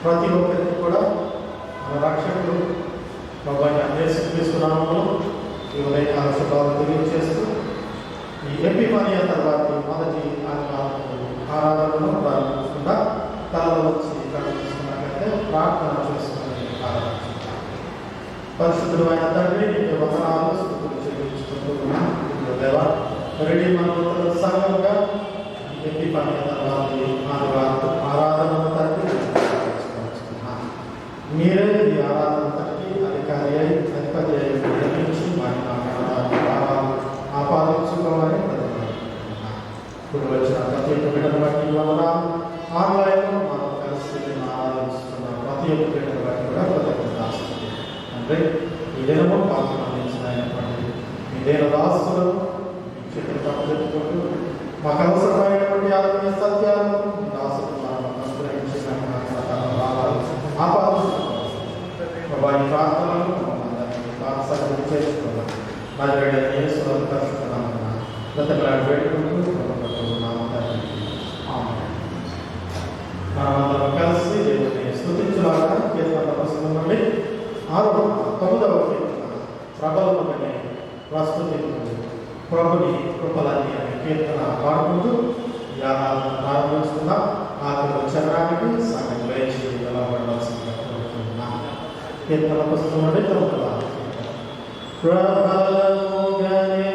ప్రతి ఒక్కరికి కూడా మన రక్షకుడు ప్రభువైన యేసుక్రీస్తు నామములో ఈ ఉదయకాల శుభాలు తెలియజేస్తూ ఈ ఎపిఫానియా తర్వాత మొదటి ఆరాధనను ప్రారంభించకుండా తలలో వచ్చి ప్రారంభిస్తున్నట్లయితే ప్రార్థన చేసుకుని ప్రారంభించుకుంటాం. పరిశుద్ధుడు అయిన తండ్రి నీకు వందనాలు స్తుతులు చెల్లించుకుంటున్నాం. దేవా రెడీ మన సంఘంగా ఎపిఫానియా తర్వాత ఆరాధనను తండ్రి మీరే ఈ ఆరాధనకి అధిపతి అయి నిర్మించి ఆపాదించుకోవాలని ఇప్పుడు వచ్చిన ప్రతి ఒక్క బిడ్డను బట్టి వలన ఆన్లైన్లో మనం కలిసి ఆరాధిస్తున్న ప్రతి ఒక్క బిడ్డను బట్టి కూడా కృతజ్ఞతాస్తుతి. అంటే ఈ దినము పాత్ర అందించినటువంటి మీ దేవ దాసులను మీ చేతులు పట్టుకుంటూ మాకు అవసరమైనటువంటి ఆత్మీయ సత్యాలను దాసులు మనం అనుగ్రహించిన వారి ప్రార్థనలు చేసుకోవాలి. మనమందరం కలిసి దేవుని స్తుతించులాగా కీర్తన పుస్తకం నుండి 9వ కీర్తన ప్రబలమనే ప్రస్తుతించు ప్రభుని కృపలని అనే కీర్తన పాడుకుంటూ ఈ ఆరాధన ప్రారంభించుకుందాం. ఆఖరి చరణానికి సగం వేచి నిలబడవలసిందిగా కోరుతున్నాం. కీర్తన పుస్తకం నుండి 9వ ప్రబలముగనే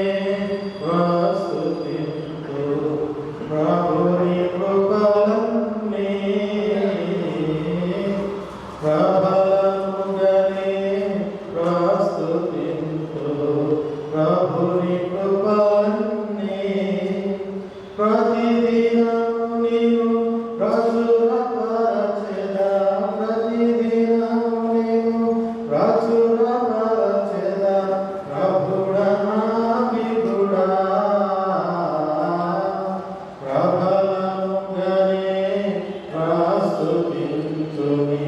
ప్రస్తుతించు ప్రభుని కృపలని ప్రబలముగనే ప్రస్తుతించు ప్రభుని కృపలని ప్రతిదినం నీవు ప్రచురపరచెదా ప్రతిదినం నీవు ప్రచురపరచెదా ప్రభుడా నా విధుడా ప్రబలముగనే ప్రస్తుతించుని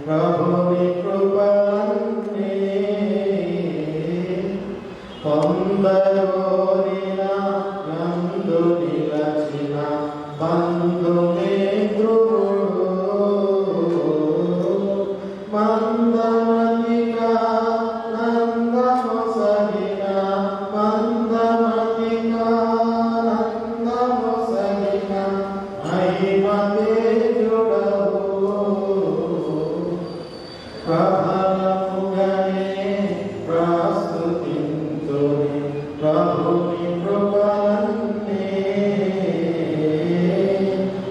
ప్రభుని కృపలని కొందరోరిన నందు నిలచిన బంధుమిత్రుడు మందమతిగా నందమొసగిన మందమతిగా నందమొసగిన మహిమతేజుడవు ప్రబలముగనే ప్రస్తుతించుని ప్రభుని కృపలని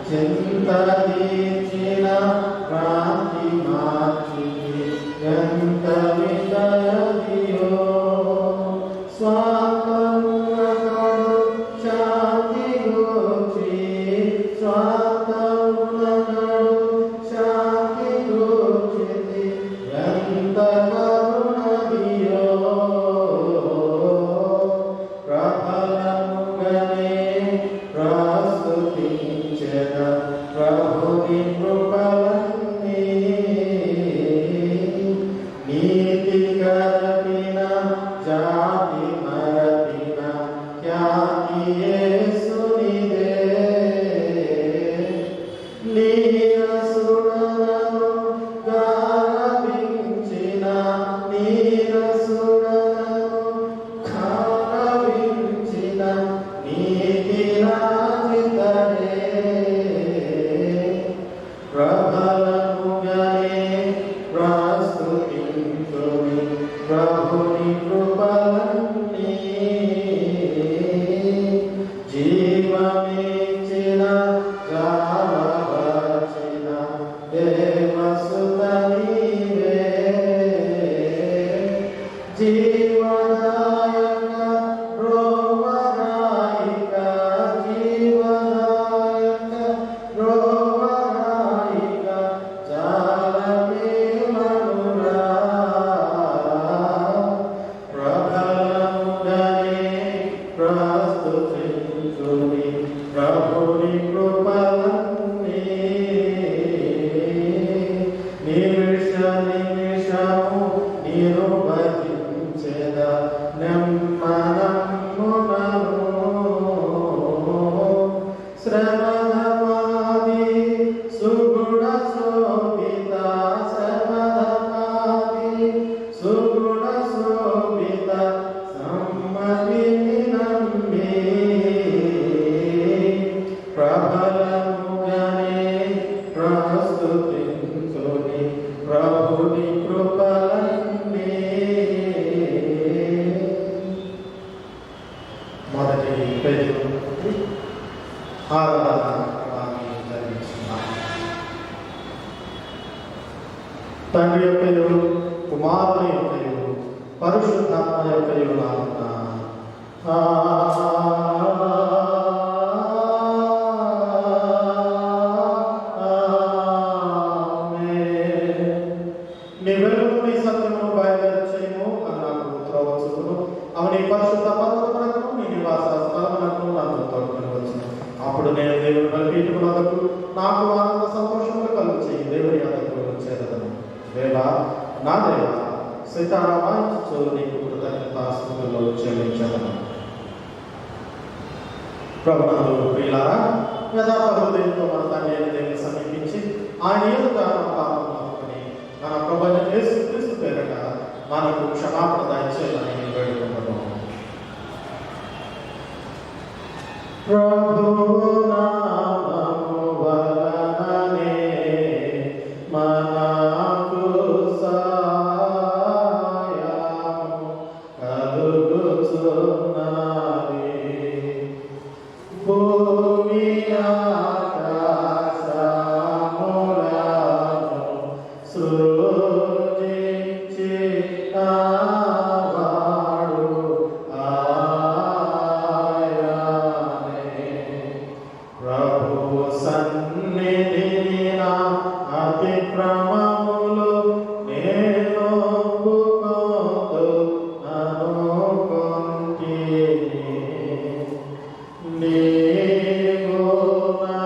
చింతదీర్చిన క్రాంతి మార్చితి ఎంత విదయదియో స్వాతంత్రకడు శాంతి గూర్చి స్వాతంత్రకడు శాంతి గూర్చితి ఎంత కరుణదియో ప్రబలముగనే ప్రస్తుతించెద ప్రభుని కృపలని నీతి కరపిన జాతి మరపిన ఖ్యాతి యేసునిదే నీరసుడను గారవించిన నీరసుడను గారవించిన నీతి రాజితడే ప్రబలముగనే ప్రస్తుతించుని ప్రభుని కృపలని జీవమిచ్చిన జాలవచిన దేవసుత నీవే జీవదాయక రోమరాయిక జీవదాయక రోమరాయిక జాలమే మనురా తండ్రి యొక్కయు కుమారుని యొక్కయు పరిశుద్ధాత్మ యొక్కయు నామమున నీ వెలుగును నీ సత్యమును బయలుదేరచేయము అని నాకు త్రోవ చూపును. అవి నీ పరిశుద్ధ పర్వతమునకు నీ నివాస స్థలమునకు నన్ను తోడుకొని వచ్చును. అప్పుడు నేను దేవుని బలిపీఠమునకు నాకు ఆనంద సంతోషములు కలుగు చేయి దేవుని వద్దకు చేరదను. దేవా నా దేవా సీతారామాయించు నీకు కృతజ్ఞతాస్తుతులు చెల్లించదను. ప్రభునందు ప్రియులారా, యథార్థ హృదయంతో మన తండ్రి అయిన దేవుని సమీపించి ఆయన ఎదుట మన పాపములను ఒప్పుకొని మన ప్రభువైన యేసుక్రీస్తు పేరిట మనకు క్షమాపణ దయచేయమని వేడుకుంటున్నాము. ప్రభువు నామము వలననే మనకు సహాయము కలుగుచున్నది. భూమి ఆకాశములను సృజించినవాడు ఆయనే. ప్రభువు సన్నిధిని నా అతిక్రమములు నేను అనుకొంటిని. నీవు నా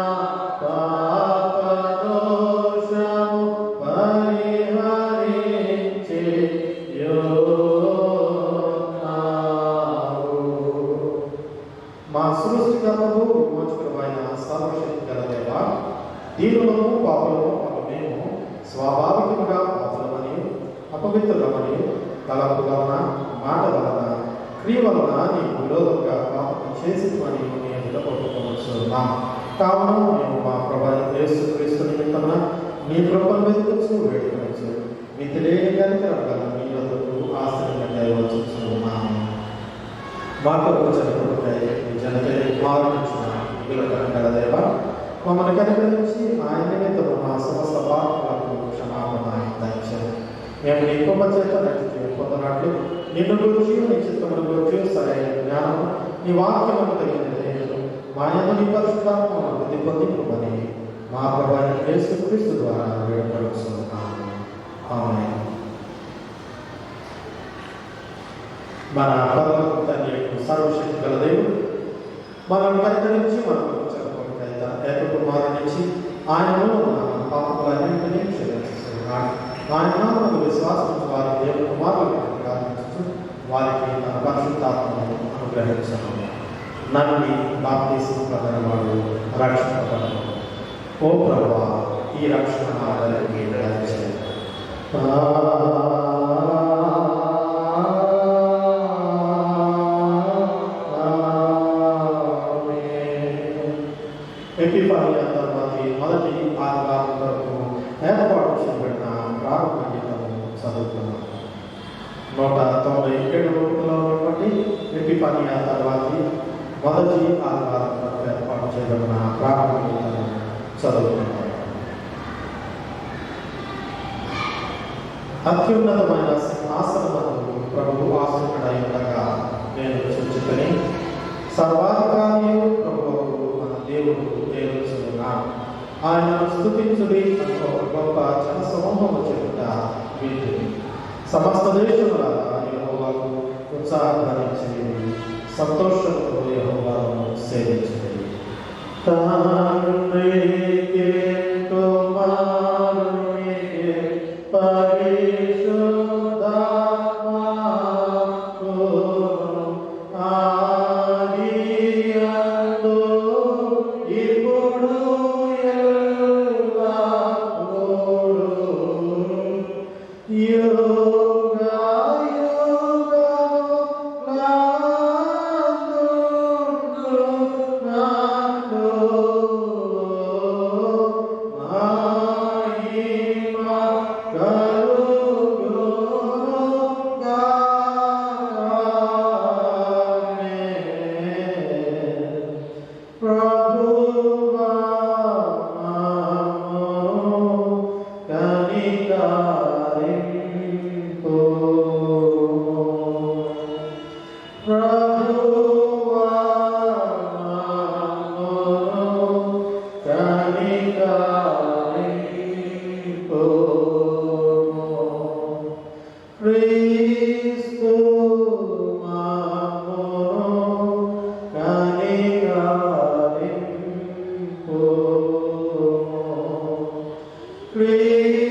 పాపదోషము పరిహరించి యున్నావు. మా సృష్టికర్తకు విమోచకుడైన సర్వశక్తి గల దేవా, దీనులము పాపులము అను మేము స్వాభావికముగా పాపులమని అపవిత్రులమని తలంపు వలన మాట వలన క్రియ వలన నీకు విరోధంగా పాపం చేసిమని నీ ఎదుట ఒప్పుకొనుచున్నాం. కావున మేము మా ప్రభువైన యేసుక్రీస్తు నిమిత్తమున నీ కృపను వెతుకుచు వేడుకొనుచు మితిలేని కనికరం గల నీ వద్దకు ఆశ్రయంగా వచ్చుచున్నాము. మా కొరకు చనిపోయి జనతే మారుచున్న మిగులకరం గల దేవా, మమ్మల్ని కనికరించి ఆయన నిమిత్తము మా సమస్త పాపములకు క్షమాపణ దయచేయండి. మేము నీ కృప చేత నడిచి పొందనట్లు నిన్ను గురించి నీ చిత్తమును గురించి సరైన జ్ఞానము నీ వాక్యమును తగిన ధైర్యము మా యందు నీ పరిశుద్ధాత్మను వృద్ధి పొందింపమని మా ప్రభువైన యేసుక్రీస్తు ద్వారా వేడుకొనుచున్నాము. ఆమేన్. మన పరలోక తండ్రి సర్వశక్తి గల దేవుడు మనల్ని కనికరించి మనకు చనిపోయిన ఏకకుమారునిచ్చి ఆయనను మన పాపములన్నింటినీ క్షమించుచున్నాడు. ఆయన మనకు విశ్వాసం వారి దేవుని కుమారులను ప్రార్థించు వారికి తన పరిశుద్ధాత్మను అనుగ్రహించను. నమ్మి బాప్తిసం పొందినవాడు రక్షింపబడను. ఓ ప్రభువా, ఈ రక్షణ అందరికీ దయచేయండి. ఎపిఫానియా తర్వాత మొదటి ఆదివారం వరకు ఏర్పాటు చేయబడిన ప్రారంభ గీతము చదువుతున్నాం. 197 బట్టి ఎపిఫానియా తర్వాత మొదటి ఆదివారం వరకు ఏర్పాటు చేయబడిన ప్రారంభ గీతము చదువుతున్నాం. అత్యున్నతమైన సింహాసనమునకు ప్రభువు ఆసీనుడై ఉండగా నేను చూచుకొని సర్వాధికారి ప్రభువు మన దేవుడు ఏలుచున్నాడు. ఆయనను స్తుతించుడి అని ఒక గొప్ప జన సమూహము చెప్పుట వింటిని. సమస్త దేశములారా యెహోవాకు ఉత్సాహధ్వనించండి, సంతోషంతో యెహోవాను సేవించండి. తండ్రికి కుమారునికి పరిశుద్ధాత్మకు ఆదియందు ఇప్పుడు ఎల్లప్పుడూ ప్రభువా కనికరించుము. Amen.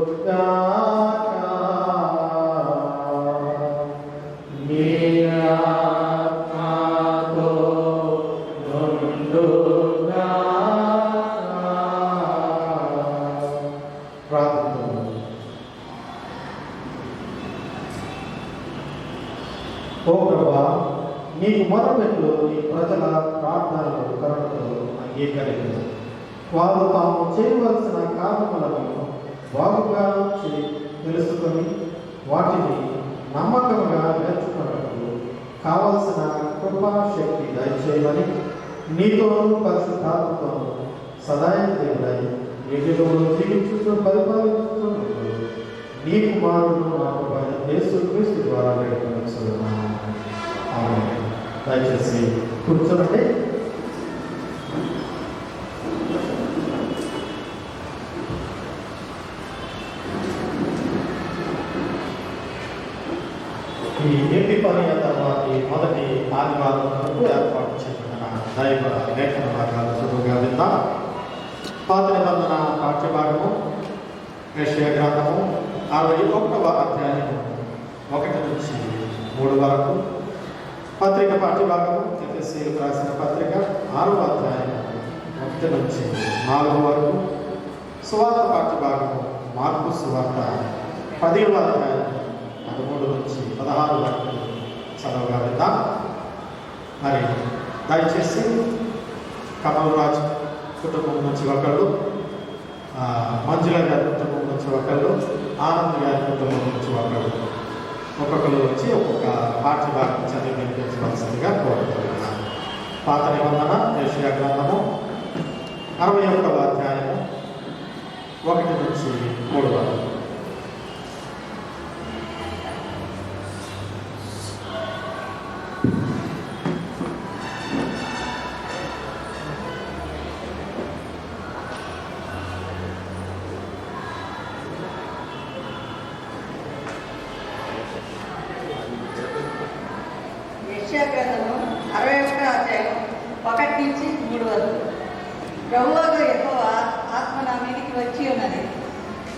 ఓ ప్రభా, నీకు మొదలుపెట్టు నీ ప్రజల ప్రార్థనలు కరుణతో అంగీకరించు. వారు తాము చేయవలసిన కార్యములను బాగుగా తెలుసుకొని వాటిని నమ్మకంగా నేర్చుకున్నప్పుడు కావలసిన కృపాశక్తి దయచేయమని నీతోనూ పరిశుద్ధాత్మతోనూ సదాయం దేవుడై వీటిలో జీవించుతూ పరిపాలించుతున్నప్పుడు నీ కుమారుడు నాకు యేసుక్రీస్తు ద్వారా వేడుకొనుచున్నాను. ఆమేన్. దయచేసి కూర్చోండి. ఈ ఎపిఫానియా తర్వాతి మొదటి ఆదివారం వరకు ఏర్పాటు చేయబడిన దైవ లేఖన భాగాలు సులువుగా విందాం. పాత నిబంధన పాఠ్యభాగము యెషయా గ్రంథము 61వ అధ్యాయము 1 నుంచి 3 వరకు, పత్రిక పాఠ్యభాగము ఎఫెసీయులకు రాసిన పత్రిక 6వ అధ్యాయము 1 నుంచి 4 వరకు, సువార్త పాఠ్యభాగము మార్కు సువార్త 10వ అధ్యాయము 13 నుంచి 16 వరకు చదవగా విందాం. మరి దయచేసి కమల్ రాజ్ కుటుంబం నుంచి ఒకళ్ళు, మంజుల గారి కుటుంబం నుంచి ఒకళ్ళు, ఆనంద్ గారి కుటుంబం నుంచి ఒకళ్ళు, ఒక్కొక్కరు వచ్చి ఒక్కొక్క పాఠ్యభాగం చదివి వినిపించవలసిందిగా కోరుతున్నాను. పాత నిబంధన యెషయా గ్రంథము 61వ అధ్యాయము 1 నుంచి 3 వరకు. గ్రంథము 61వ అధ్యాయం 1 నుంచి 3 వరకు. ప్రభువుగా యెహోవా ఆత్మ నా మీదికి వచ్చి ఉన్నది,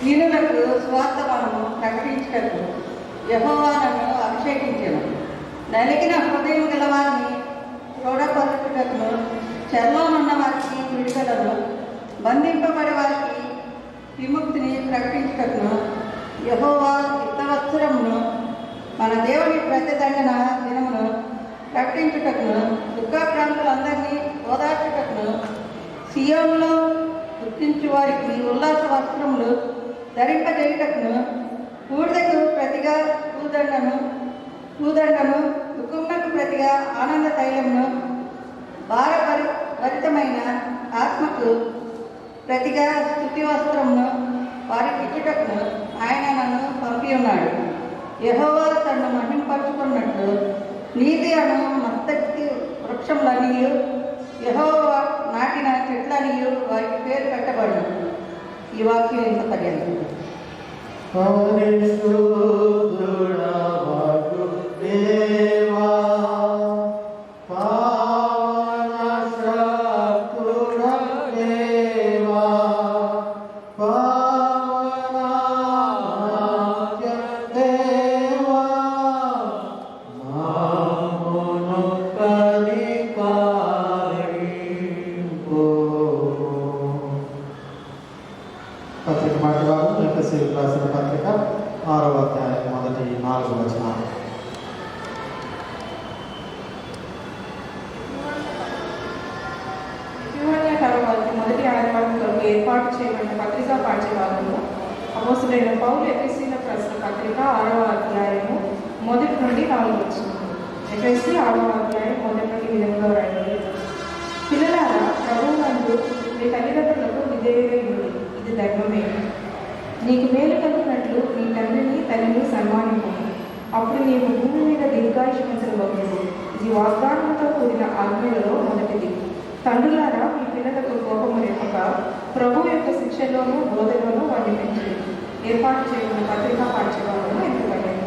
దీనులకు స్వార్థమనము ప్రకటించుటకు యెహోవా నన్ను అభిషేకించెను. నలిగిన హృదయం గల వారిని దృఢపరచుటకును, చెరలోనున్న వారికి విడుదలను, బంధింపబడే వారికి విముక్తిని ప్రకటించుటకును, యెహోవా యుక్తవత్సరమును మన దేవుని ప్రతిదండన దినమును ప్రకటించుటకును, దుఃఖాక్రాంతులందరినీ ఓదార్చుటకును, సియోనులో గుర్తించు వారికి ఉల్లాస వస్త్రములు ధరింపజేయుటకును, బూడిదకు ప్రతిగా పూదండను, దుఃఖమునకు ప్రతిగా ఆనంద తైలమును, భారభరితమైన ఆత్మకు ప్రతిగా స్తుతి వస్త్రమును వారికి ఇచ్చుటకును ఆయన నన్ను పంపి ఉన్నాడు. యెహోవా తనను మహింపరచుకున్నట్లు నీతి అను మత్తకి వృక్షములనియు యెహోవా నాటిన చెట్లనియు వారికి పేరు పెట్టబడు. ఈ వాక్యం ఇంత పర్యంతం. పత్రిక పాఠ్యభాగం ఎఫెసీయులకు రాసిన పత్రిక 6వ అధ్యాయం 1-4 వచనాలు. తర్వాత మొదటి ఆదివారం కొరకు ఏర్పాటు చేయబడిన పత్రికా పాఠ్యభాగంలో అపోస్తలుడైన పౌలు ఎఫెసీయులకు రాసిన పత్రిక 6వ అధ్యాయము 1 నుండి 4 వచనాలు. ఎఫెసీ 6వ అధ్యాయం 1 నుండి విధంగా రాయబడింది. పిల్లలారా, ప్రభువునందు మీ తల్లిదండ్రులకు విధేయులై ఉండి, ఇది ధర్మమే. నీకు మేలు కలిగినట్లు నీ తండ్రిని తల్లిని సన్మానింపు, అప్పుడు నీవు భూమి మీద దీర్ఘాయుష్మంతులవుతావు. ఇది వాగ్దానంతో కూడిన ఆజ్ఞలలో మొదటిది. తండ్రులారా, మీ పిల్లలకు కోపము రేపక ప్రభు యొక్క శిక్షలోనూ బోధలోనూ వాటిని పెంచండి. ఏర్పాటు చేయబడిన పత్రికా పాఠ్యభాగంలో ఎంపికయ్యాయి.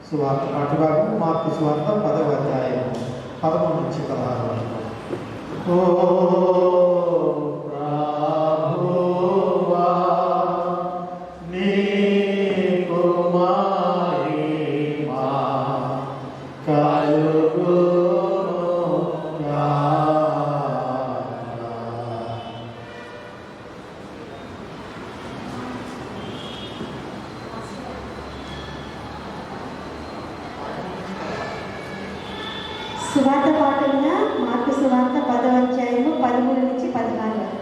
సువార్త పాఠ్యభాగం మార్కు సువార్త 10వ అధ్యాయం 11 నుంచి 16 వరకు. ఓ ప్రభువా నీకు మహిమ సువార్త పాఠంగా మార్కు సువార్త 10వ అధ్యాయము 13 నుంచి 16 వరకు.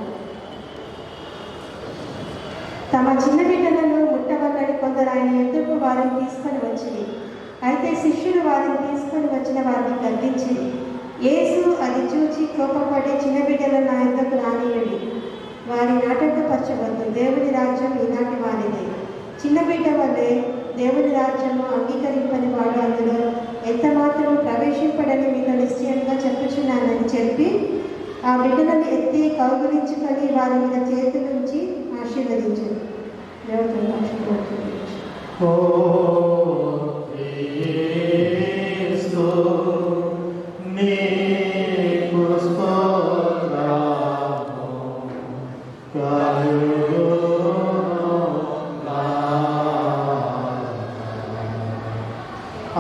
తమ చిన్న బిడ్డలను ముట్టవలని కొందరు ఆయన ఎదురుకు వారిని తీసుకొని వచ్చింది. అయితే శిష్యులు వారిని తీసుకొని వచ్చిన వారిని గద్దించి, యేసు అది చూచి కోపపడి, చిన్న బిడ్డలను నా యొద్దకు రానియండి, వారిని ఆటంకపరచవద్దు, దేవుని రాజ్యం ఈనాటి వారిదే. చిన్న బిడ్డ వల్లే దేవుని రాజ్యము అంగీకరింపని వాడు అందులో ఎంత మాత్రం ప్రవేశింపడని మీతో నిశ్చయంగా చెప్పుచున్నానని చెప్పి ఆ బిడ్డలను ఎత్తి కౌగులించుకొని వారి మీద చేతులుంచి ఆశీర్వదించారు. దేవుడు ఆశీర్వదించారు.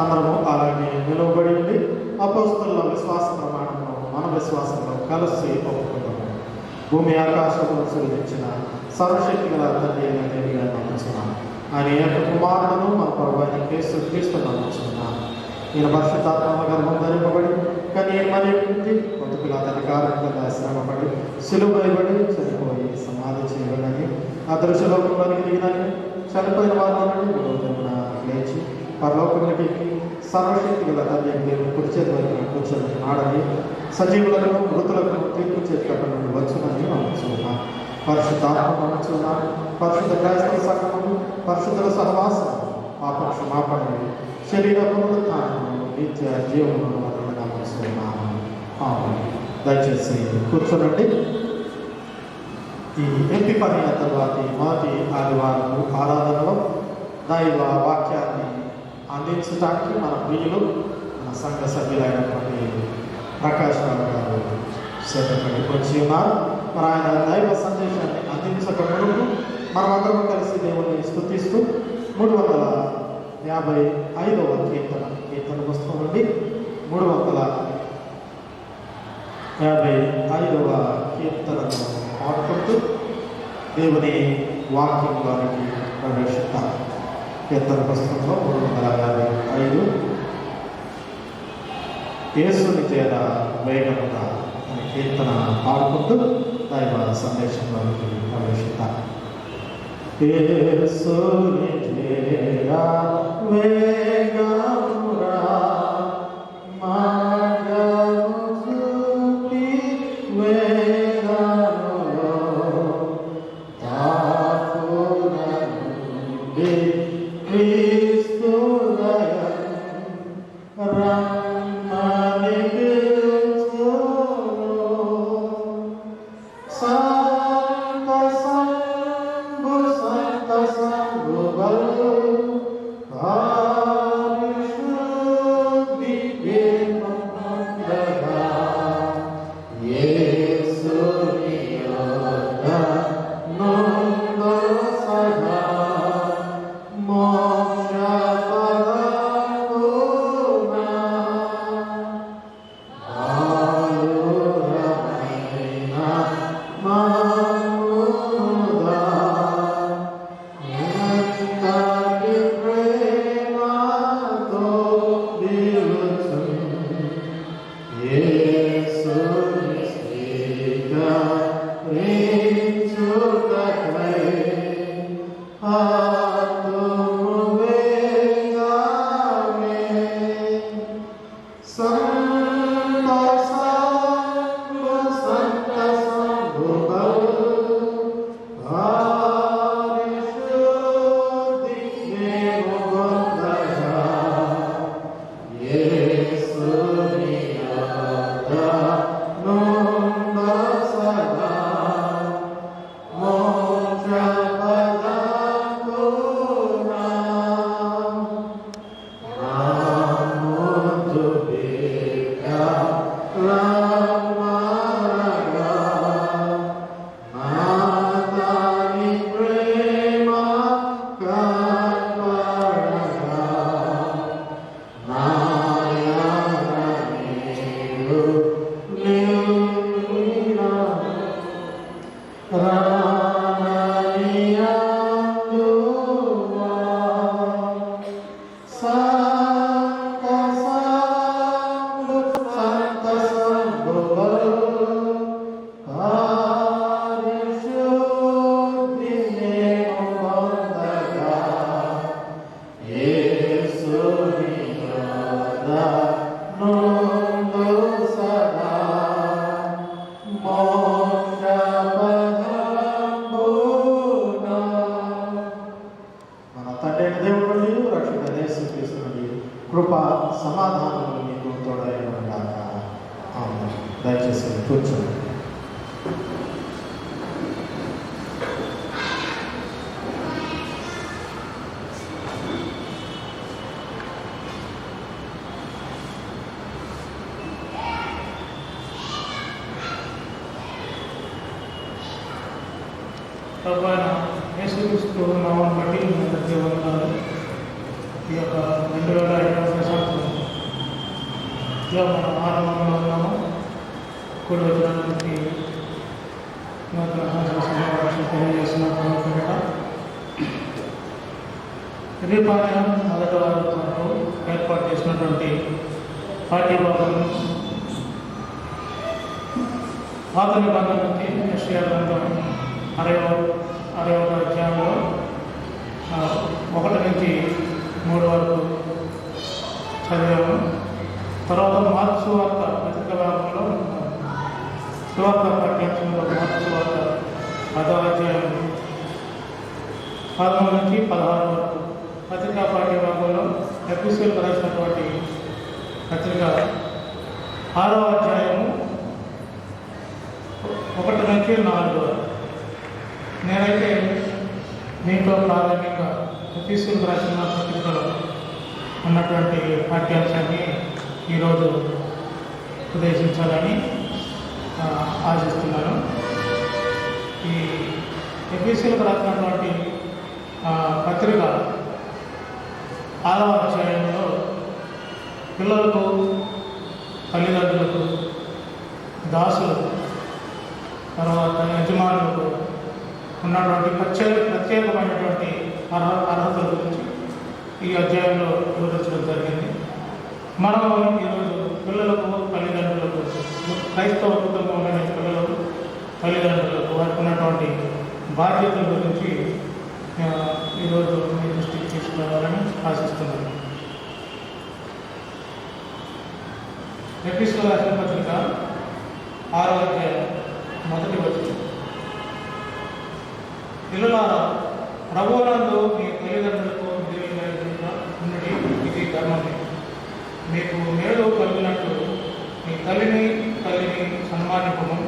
అందరము అలాగే నిలవబడి ఉండి అపోస్తలుల విశ్వాస ప్రమాణంలో మన విశ్వాసంలో కలిసి ఒప్పుకున్నాము. భూమి ఆకాశములను సృజించిన సర్వశక్తి గల తండ్రి అయిన దేవుడిగా నమ్ముచున్నాను. ఆయన యొక్క కుమారుడును మన ప్రభువైన యేసు క్రీస్తును నమ్ముచున్నాను. ఈయన పరిశుద్ధాత్మ గర్భం ధరింపబడి కానీ మరి కొంతకుల అధికారంగా శ్రమపడి సిలువైబడి చనిపోయి సమాధి చేయబడని అదృశ్యలోకంలోనికి దిగినని చనిపోయిన వారి నుండి లేచి పరలోకంలోకి సర్వశక్తి గల తండ్రి దేవుడు కుర్చేతి వైపు కూర్చొని సజీవులను మృతులకు తీర్పు చేతికట్ట నుండి వచ్చునని నమ్ముచున్నాను. పరిశుద్ధాత్మ నమ్ముచున్నాను. పరిశుద్ధ క్రైస్తవ సంఘము, పరిశుద్ధుల సహవాసం, పాప క్షమాపణలు, శరీర పునరుత్థానము, నిత్య జీవమును నమ్ముచున్నాను. దయచేసి కూర్చోనండి. ఈ ఎంపీ పని తర్వాత మొదటి ఆదివారము ఆరాధనలో దైవ వాక్యాన్ని అందించడానికి మన ప్రియులు, మన సంఘ సభ్యులైనటువంటి ప్రకాష్ రావు గారు సేపటికి వచ్చి ఉన్నారు. మరి ఆయన దైవ సందేశాన్ని అందించకుండా మనమందరం కలిసి దేవుని స్తుతిస్తూ 355వ కీర్తన పుస్తకం నుండి 355వ కీర్తనను పాడుకుంటూ దేవుని వాక్యంలోనికి ప్రవేశిస్తాం. కీర్తన పుస్తకంలో 355 యేసుని చేర వేగముగా అనే కీర్తన పాడుకుంటూ దైవ సందేశంలోనికి ప్రవేశిస్తాం. యేసుని చేర వేగమురా మార్గము చూపి వేగములో తాకునండి క్రీస్తు దయం రమ్మని పిలుచును. సంత సంగుబలు పరిశుద్ధి పొందగా యేసుని యొద్ద నుండు సదా మోక్ష కృప సమాధానం మీకు తోడైనగాక. ఆమేన్. దయచేసి కూర్చోండి. ప్రభువైన యేసుక్రీస్తు నామమును బట్టి మీ అందరికీ వందనాలు. ఈ యొక్క 2025 సంవత్సరంలో మనం ఆరంభంలో ఉన్నాము. కూడి వచ్చినటువంటి నూతన సంవత్సరం తెలియజేస్తున్నటువంటి రిపాయ మొదటి వారంలో ఏర్పాటు చేసినటువంటి పాఠ్యభాగం పాత నిబంధన నుంచి యెషయా గ్రంథం 60వ అధ్యాయంలో 1 నుంచి 3 వరకు చదివాము. తర్వాత మార్పు సువార్త పత్రిక భాగంలో సువార్త పాఠ్యాంశంలో మార్పు సువార్త 10వ అధ్యాయం 13 నుంచి 16 వరకు, పత్రికా పాఠ్య భాగంలో ఎపిసోడ్ రాసినటువంటి పత్రిక 6వ అధ్యాయము 1 నుంచి 4 వరకు. నేనైతే దీంట్లో ప్రాథమికంగా ఎపిసోడ్ రాసిన పత్రికలో ఉన్నటువంటి పాఠ్యాంశాన్ని ఈరోజు ఉపదేశించాలని ఆశిస్తున్నాను. ఈ ఎపిసోడ్ రాసినటువంటి పత్రిక 6వ అధ్యాయంలో పిల్లలకు, తల్లిదండ్రులకు, దాసులకు, తర్వాత యజమానులకు ఉన్నటువంటి ప్రత్యేకమైనటువంటి అర్హతల గురించి ఈ అధ్యాయంలో వివరించడం జరిగింది. మనం ఈరోజు పిల్లలకు, తల్లిదండ్రులకు, క్రైస్తవ కుటుంబంలోని పిల్లలకు, తల్లిదండ్రులకు వారికి ఉన్నటువంటి బాధ్యతల గురించి ఈరోజు మీ దృష్టికి తీసుకురావాలని ఆశిస్తున్నాను. ఎపిసోడ్ రాసిన పత్రిక 6వ అధ్యాయం 1వ వచనం. పిల్లలారా, ప్రభువునందు మీ తల్లిదండ్రులకు విధేయులైన ఉన్నది ఇది ధర్మమే. మీకు మేలు కలిగినట్లు మీ తల్లిని సన్మానింపము.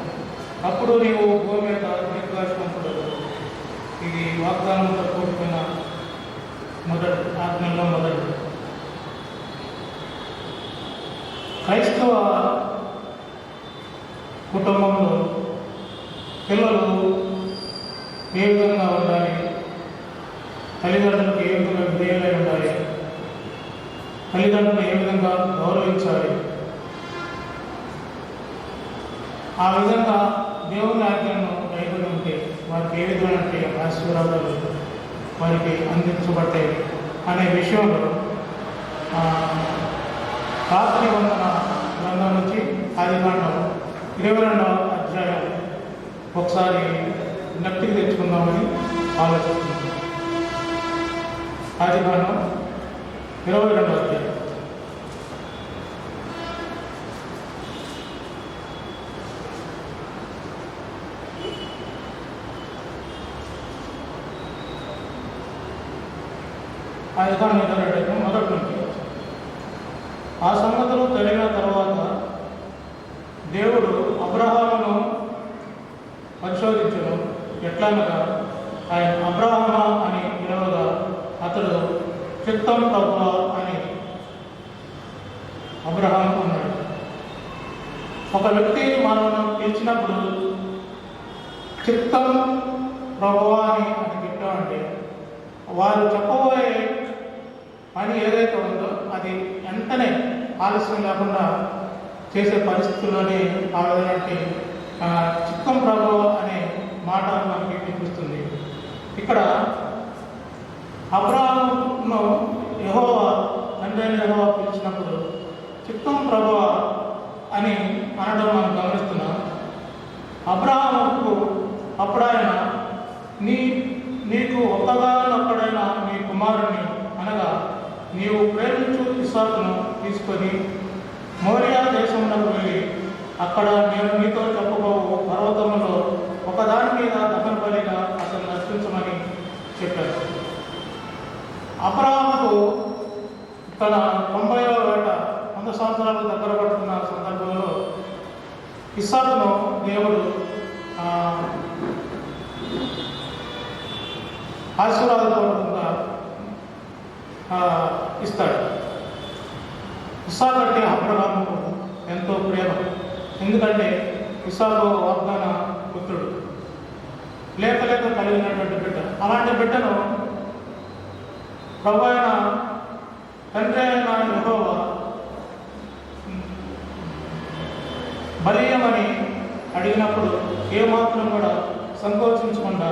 అప్పుడు నీవు భూమి మీద దీర్ఘాయుష్మంతుడు. ఇది వాగ్దానంతో కూడుకున్న ఆజ్ఞల్లో మొదటి. క్రైస్తవ కుటుంబంలో పిల్లలు ఏ విధంగా ఉండాలి, తల్లిదండ్రులకు ఏ విధంగా విధేయులై ఉండాలి, తల్లిదండ్రులను ఏ విధంగా గౌరవించాలి, ఆ విధంగా దేవుని ఆజ్ఞలను కైకొని ఉంటే వారికి ఏ విధమైన ఆశీర్వాదాలు వారికి అందించబడ్డాయి అనే విషయంలో పాత నిబంధన గ్రంథం నుంచి ఆదికాండం 22వ అధ్యాయం ఒకసారి జ్ఞప్తికి తెచ్చుకుందామని ఆలోచిస్తున్నాను. ఆదికాండం 22వ అధ్యాయం. ఆదికాండం 22 మొదటి నుంచి. ఆ సంగతులు జరిగిన తర్వాత దేవుడు అబ్రహామును పరిశోధించను. ఎట్లనగా ఆయన అబ్రహామా అని పిలవగా అతడు చిత్తం ప్రభువా అని అబ్రహాం అన్నాడు. ఒక వ్యక్తి మనను పిలిచినప్పుడు చిత్తం ప్రభువా అని చెప్పామంటే వారు చెప్పబోయే పని ఏదైతే ఉందో అది వెంటనే ఆలస్యం లేకుండా చేసే పరిస్థితుల్లోనే ఆ విధంగా చిత్తం ప్రభు అనే మాట మనకి చూపిస్తుంది. ఇక్కడ అబ్రహామును యెహోవా యెహోవా పిలిచినప్పుడు చిత్తం ప్రభువా అని అనడం మనం గమనిస్తున్నాం. అబ్రహాముకు అప్పుడు ఆయన నీకు ఒక్కగానొక్కడైన నీ కుమారుని అనగా నీవు ప్రేమించు ఇస్సాకును తీసుకొని మోరియా దేశంలోకి వెళ్ళి అక్కడ నేను నీతో చెప్పబోవు పర్వతములో ఒకదాని మీద దహన బలిగా అతను అర్పించమని చెప్పారు. అబ్రహాముకు తన 90వ ఏట 100 సంవత్సరాలు దగ్గర పడుతున్న సందర్భంలో ఇస్సాకును దేవుడు ఆశీర్వాదపూర్వకంగా ఇస్తాడు. ఇస్సాకు అంటే అబ్రహాముకు ఎంతో ప్రేమ. ఎందుకంటే ఇస్సాకు వాగ్దాన పుత్రుడు, లేక కలిగినటువంటి బిడ్డ. అలాంటి బిడ్డను ప్రభు అయిన తండ్రి అయిన యెహోవా బలీయమని అడిగినప్పుడు ఏమాత్రం కూడా సంకోచించకుండా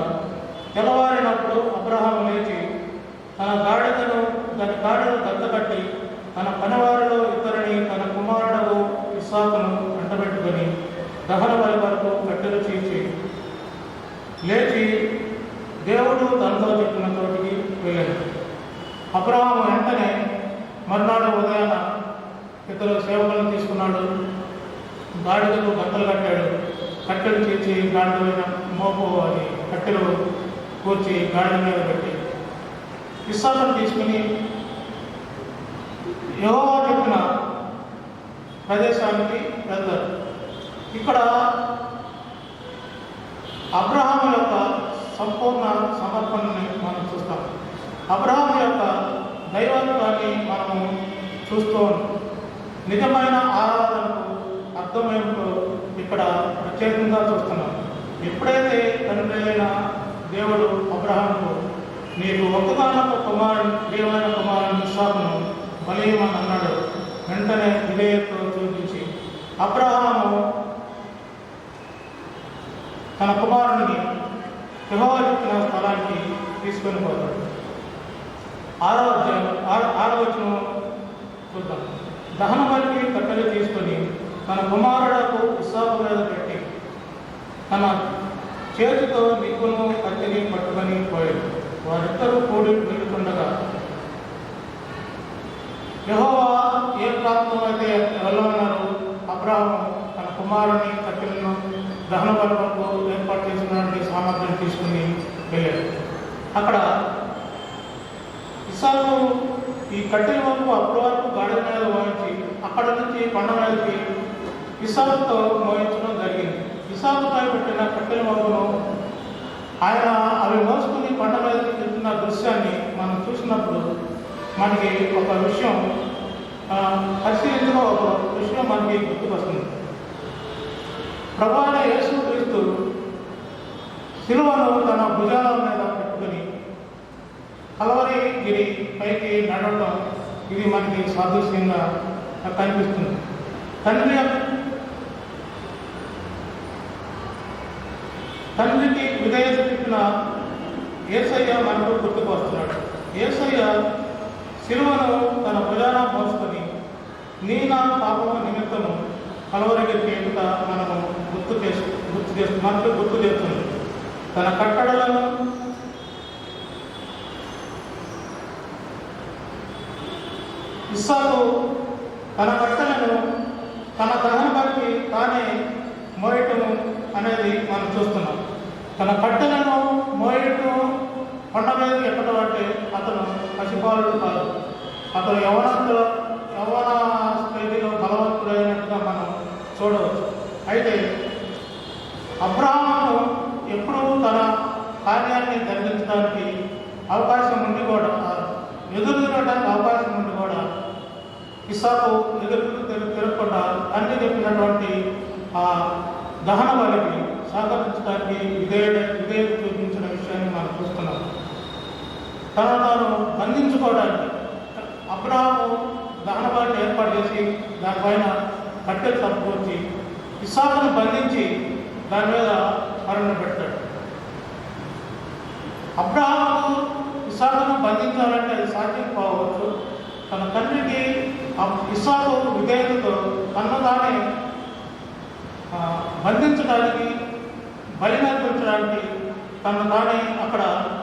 తెల్లవారినప్పుడు అబ్రహాము లేచి తన దాని గాడిదను దత్తకట్టి తన పనివారిలో ఇద్దరిని తన కుమారుడు ఇస్సాకును వెంటబెట్టుకొని దహన బలి వరకు కట్టెలు చీల్చి లేచి దేవుడు తనతో చెప్పిన చోటికి వెళ్ళాడు. అబ్రహాము వెంటనే మర్నాడు ఉదయాన ఇద్దరు సేవకులను తీసుకున్నాడు. గాడిదకు గంతలు కట్టాడు. కట్టెలు చీల్చి గాడిద మీద మోపు అది కట్టెలు కూర్చి గాడిద మీద పెట్టి ఇస్సాకును తీసుకుని యెహోవా చెప్పిన ప్రదేశానికి వెళ్తారు. ఇక్కడ అబ్రహాము యొక్క సంపూర్ణ సమర్పణని మనం చూస్తాం. అబ్రహాము యొక్క దైవత్వాన్ని మనము చూస్తూ ఉంటాం. నిజమైన ఆరాధనకు అర్థమేమిటో ఇక్కడ ప్రత్యేకంగా చూస్తున్నాం. ఎప్పుడైతే తండ్రి అయిన దేవుడు అబ్రహాముకు నీకు ఒక్కగానొక్క ప్రియమైన కుమారుని ఇస్సాకును బలీయమని అన్నాడు, వెంటనే విధేయతతో చూపించి అబ్రహాము తన కుమారుని యెహోవా చెప్పిన స్థలానికి తీసుకొని పోతాడు. 6వ వచనం చూద్దాం. దహన బలికి కట్టెలు తీసుకొని తన కుమారులకు ఇస్సాకు మీద పెట్టి తన చేతితో నిప్పును కత్తిని పట్టుకొని పోయాడు. వారిద్దరూ కూడి వెళ్తుండగా యెహోవా ఏ ప్రాంతం అయితే వెళ్ళమన్నారు అబ్రహాము తన కుమారుని కట్టెలను దహన బలులకు ఏర్పాటు చేసినటువంటి సామగ్రిని తీసుకుని వెళ్ళాడు. అక్కడ ఇస్సాకు ఈ కట్టెల వరకు అప్పటి వరకు గాడిద మీద మోయించి అక్కడ నుంచి కొండ మీదకి ఇస్సాకుతో మోయించడం జరిగింది. ఇస్సాకుపై పెట్టిన కట్టెల వరకును ఆయన అవి మోసుకుని కొండ మీదకి వెళ్తున్న దృశ్యాన్ని మనం చూసినప్పుడు మనకి ఒక విషయం పరిశీలించిన ఒక విషయం మనకి గుర్తుకొస్తుంది. ప్రభువైన యేసుక్రీస్తు శిలువను తన భుజాల మీద పెట్టుకుని కల్వరి గిరి పైకి నడవడం ఇది మనకి సాదృశ్యంగా కనిపిస్తుంది. తండ్రికి విధేయత చూపిన యేసయ్య మనకు గుర్తుకు వస్తున్నాడు. యేసయ్య శిలువను తన భుజాన మోసుకొని నీ నా పాపము నిమిత్తము కల్వరికి ఎక్కుట మనము గుర్తు చేస్తుంది. తన కట్టడలను ఇస్సాకు తన కట్టలను తన దహన బలికి తానే మోయటం అనేది మనం చూస్తున్నాం. తన కట్టెలను మోయటం కొండ మీదకి ఎక్కడం అంటే అతను పసిపాలుడు కాదు. అతను యవ్వన స్థితిలో బలవంతుడైనట్టుగా మనం చూడవచ్చు. అయితే అబ్రహాము ఎప్పుడూ తన కార్యాన్ని జరిగించడానికి అవకాశం ఉండి కూడా ఎదురు తిరగడానికి అవకాశం ఉండి కూడా ఇస్సాకు ఎదురు తిరగకుండా తండ్రి చెప్పినటువంటి ఆ దహన బలికి సహకరించడానికి విధేయత చూపించిన విషయాన్ని మనం చూస్తున్నాం. తాను బంధించుకోవడానికి అబ్రహాము దహన బలిని ఏర్పాటు చేసి దానిపైన కట్టెలు తప్పుకొచ్చి ఇస్సాకును బంధించి దాని మీద మరణ పెట్టాడు. అబ్రహాము ఇస్సాకును బంధించాలంటే అది సాధ్యం కావచ్చు. తన తండ్రికి ఇస్సాకు విధేయతతో తనను తానే బంధించడానికి, బలి అర్పించడానికి తనను తానే అక్కడ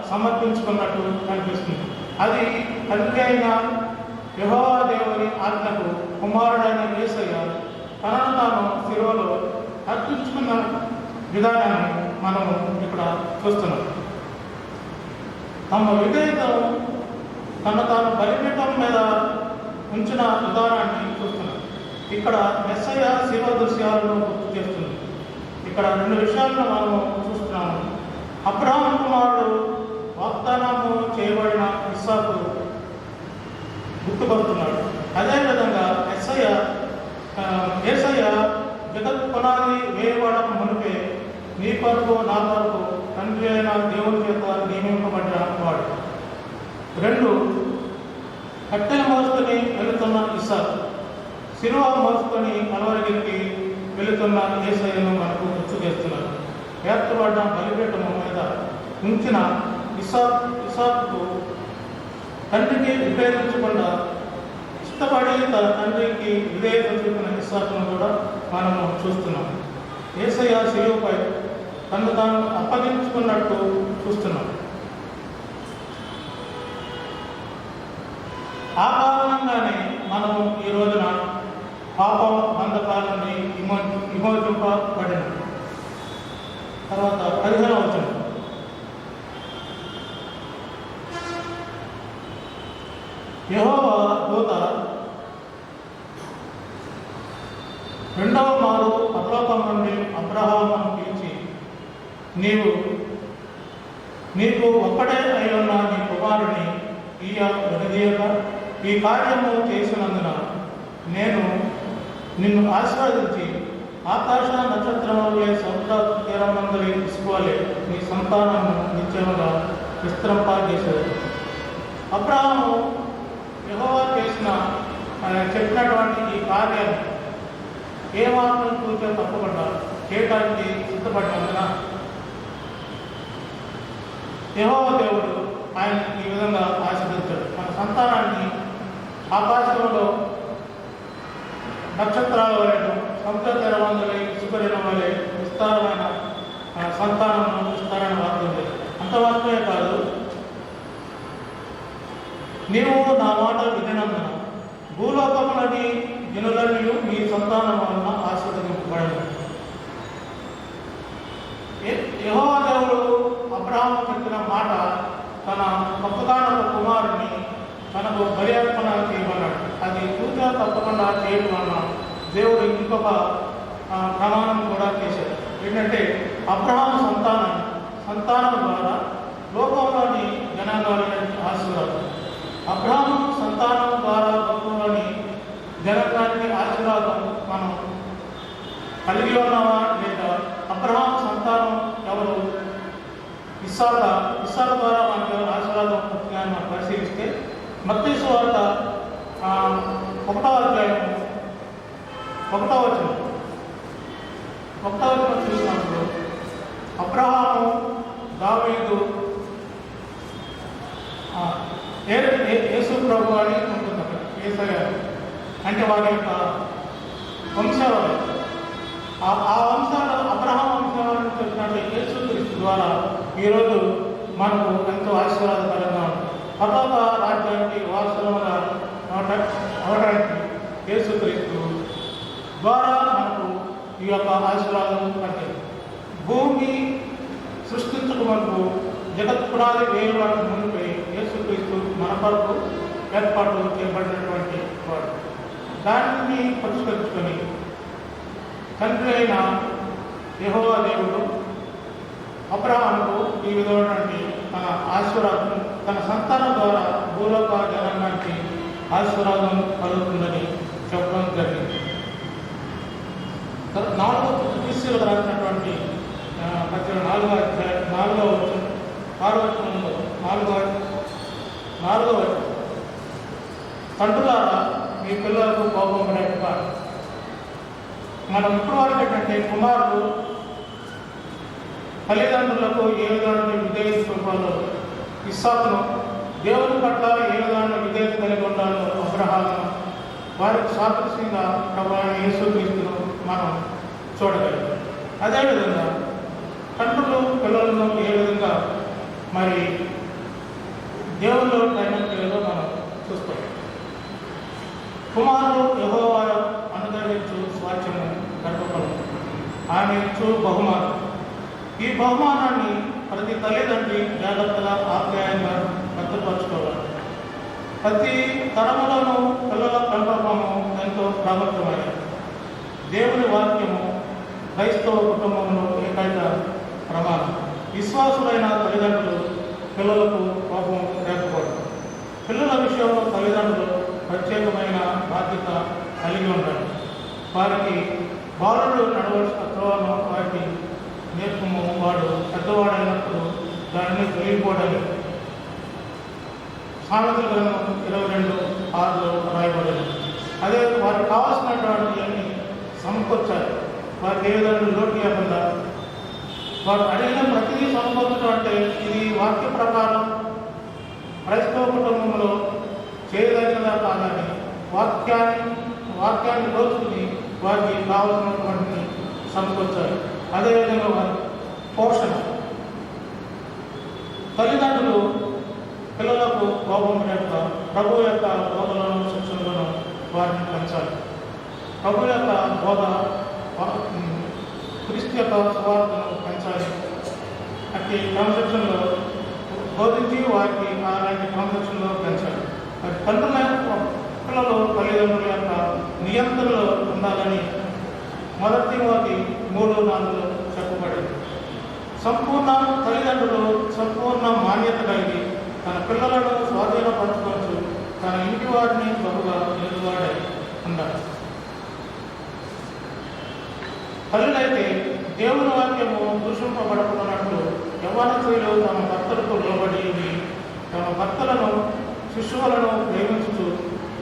సమర్పించుకున్నట్టు కనిపిస్తుంది. అది తండ్రి అయిన యెహోవా దేవుని ఆజ్ఞకు కుమారుడైన యేసయ్య తనను తాను శిలువలో అర్పించుకున్న విధానాన్ని మనము ఇక్కడ చూస్తున్నాం. తమ విధేయతను తను తాను బలిపీఠం మీద ఉంచిన విధానాన్ని చూస్తున్నాం. ఇక్కడ మెస్సయ్య శివ దృశ్యాలను గుర్తు చేస్తుంది. ఇక్కడ 2 విషయాలను మనము చూస్తున్నాము. అబ్రహాము కుమారుడు వాగ్దానము చేయబడిన ఇస్సాకు గుర్తుపడుతున్నాడు. అదేవిధంగా యేసయ్య జగత్ పునాది వేయబడక మునిపే నీ కొరకు నా కొరకు తండ్రి అయిన దేవుని చేత నియమింపబడిన వాడు. 2 కట్టెలు మోసుకొని వెళుతున్న ఇస్సాకు, శిలువ మోసుకొని కలవరికి వెళుతున్న యేసయ్యను మనకు గుర్తు చేస్తున్నారు. ఏర్పడ్డ బలిపీఠము మీద ఉంచిన ఇస్సాకు తండ్రికి విభేదించకుండా ఇష్టపడి తన తండ్రికి విధేయత చూపిన ఇస్సాకును కూడా మనము చూస్తున్నాం. యేసయ్య శిలువపై తను తాను అప్పగించుకున్నట్టు చూస్తున్నాం. ఆ కారణంగానే మనము ఈ రోజున పాపం బంధకాల నుండి విమోచింపబడిన తర్వాత 15వ వచనం, యెహోవా దూత రెండవ మారు పరలోకం నుండి అబ్రహామును పిలిచి, నీకు ఒక్కడే అయి ఉన్న నీ కుమారుని విడదీయక ఈ కార్యము చేసినందున నేను నిన్ను ఆశీర్వదించి ఆకాశ నక్షత్రములే సముద్ర తీరమందరి ఇసుకోలే నీ సంతానము నిత్యముగా విస్తరింపజేశాడు. అబ్రహాము యెహోవా చెప్పినటువంటి ఈ కార్యాన్ని ఏమాత్రం చూసే తప్పకుండా చేయడానికి సిద్ధపడినందున యెహోవా దేవుడు ఆయన ఈ విధంగా ఆశీర్వదించాడు. మన సంతానాన్ని ఆకాశంలో నక్షత్రాల వలెను సముద్ర తీరమందలి ఇసుకరిన వలె విస్తారమైన సంతానము విస్తారమైన వాడుతుంది. అంత మాత్రమే కాదు, నీవు నా మాట విధినందున భూలోకములని జనులన్నీ నీ సంతానం వలన ఆశీర్వదింపబడను. యెహోవా దేవుడు అబ్రహాము చెప్పిన మాట తన ఒక్కగానొక్క కుమారుని తనకు బలి అర్పణ చేయమన్నాడు. అది పూజ తప్పకుండా చేయడం వలన దేవుడు ఇంకొక ప్రమాణం కూడా చేశాడు. ఏంటంటే అబ్రహాము సంతానం ద్వారా లోకంలోని జనాంగాలని ఆశీర్వాదం, అబ్రహాము సంతానం ద్వారా లోకంలోని జనాంగానికి ఆశీర్వాదం మనం కలిగి ఉన్నామా లేదా? అబ్రహాము సంతానం ఎవరు? ఇస్సాకు ద్వారా మనకు ఆశీర్వాదం పుట్టిన మనం పరిశీలిస్తే మత్తయి సువార్త 1వ అధ్యాయం 1వ వచనం చూసినప్పుడు అబ్రహాము, దావీదు, యేసు ప్రభు అని ఉంటుంది అక్కడ. యేసయ్య అంటే వారి యొక్క వంశావళి. ఆ వంశాలు అబ్రహాం వంశావళిని చెప్పినట్టు యేసుక్రీస్తు ద్వారా ఈరోజు మనకు ఎంతో ఆశీర్వాదకరంగా ఉంటుంది. పరలోక రాజ్యానికి వారసులుగా అవడానికి యేసుక్రీస్తు ద్వారా మనకు ఈ యొక్క ఆశీర్వాదం అంటే భూమి సృష్టించక మనకు జగత్ పునాది వేయబడిన ముందుపై యేసుక్రీస్తు మన కొరకు ఏర్పాటు చేయబడినటువంటి వాడు. దానిని పరిష్కరించుకొని తండ్రి అయిన యెహోవా దేవుడు అబ్రహాముకు ఈ విధమైనటువంటి తన ఆశీర్వాదం తన సంతానం ద్వారా భూలోక జనాంగానికి ఆశీర్వాదం కలుగుతుందని చెప్పడం జరిగింది. 4వ క్రీస్తులకు రాసినటువంటి పత్రిక 4వ అధ్యాయం 4వ వచనం 6వ వచనంలో 4వ వచనం, తండ్రులారా మీ పిల్లలకు కోపం పడేట్టుగా మనం ఇప్పుడు వరకు ఏంటంటే కుమారుడు తల్లిదండ్రులకు ఏ విధమైన విధేయత చూపాలో, ఇస్సాకును దేవుని పట్ల ఏ విధమైన విధేయత కలిగి ఉండాలో అబ్రహాము వారికి సాదృశ్యంగా ప్రభువైన యేసుక్రీస్తును మనం చూడగలుగుతాం. అదేవిధంగా తండ్రులు పిల్లలను ఏ విధంగా మరి దేవుల్లో ట్రైనింగ్ చేయాలో మనం చూస్తాం. కుమారుడు యెహోవా అనుగ్రహించు స్వాస్థ్యము గర్భఫలము, ఆమె ఇచ్చు బహుమానం. ఈ బహుమానాన్ని ప్రతి తల్లిదండ్రి జాగ్రత్తగా ఆప్యాయంగా భద్రపరచుకోవాలి. ప్రతి తరములను పిల్లల పెంపకము ఎంతో ప్రాముఖ్యమైనది. దేవుని వాక్యము క్రైస్తవ కుటుంబంలో ఏకైక ప్రమాణం. విశ్వాసులైన తల్లిదండ్రులు పిల్లలకు కోపం లేకపోవడం. పిల్లల విషయంలో తల్లిదండ్రులు ప్రత్యేకమైన బాధ్యత కలిగి ఉండాలి. వారికి బాలుడు నడవలసిన త్రోవను వారికి నేర్పము. వాడు పెద్దవాడైనప్పుడు దానిని తొలగిపోవడానికి సామెతల గ్రంథం 22:6 రాయబడింది. అదే వారికి కావాల్సినటువంటి అన్ని సమకూర్చాలి. వారికి ఏ విధంగా లోటు లేకుండా వారు అడిగిన ప్రతిదీ సమకూర్చడం అంటే ఇది వాక్య ప్రకారం క్రైస్తవ కుటుంబంలో చేయదగినదా కాదని వాక్యాన్ని రోజుకుని వారికి కావాల్సినటువంటి సమకూర్చాలి. అదేవిధంగా వారి పోషణ, తల్లిదండ్రులు పిల్లలకు కోపం యొక్క ప్రభు యొక్క బోధలను శిక్షణలను వారిని పెంచాలి. ప్రభు యొక్క బోధ క్రీస్తు యొక్క సువార్తను పెంచాలి. అట్టి క్రమశిక్షణలో బోధించి వారికి అలాంటి క్రమశిక్షణలో పెంచాలి. మరి తండ్రుల పిల్లలు తల్లిదండ్రుల యొక్క నియంత్రణలో ఉండాలని 1 తిమోతి 3:4 చెప్పబడింది. తల్లిదండ్రులు సంపూర్ణ మాన్యత కలిగి తన పిల్లలను స్వాధీనపరచుకోవచ్చు. తన ఇంటి వారిని బహుగా నిలువాడై ఉండాలి. తల్లులైతే దేవుని వాక్యము దూషింపబడకున్నట్లు యవ్వన స్త్రీలు తమ భర్తలకు లోబడి తమ భర్తలను శిశువులను ప్రేమించుతూ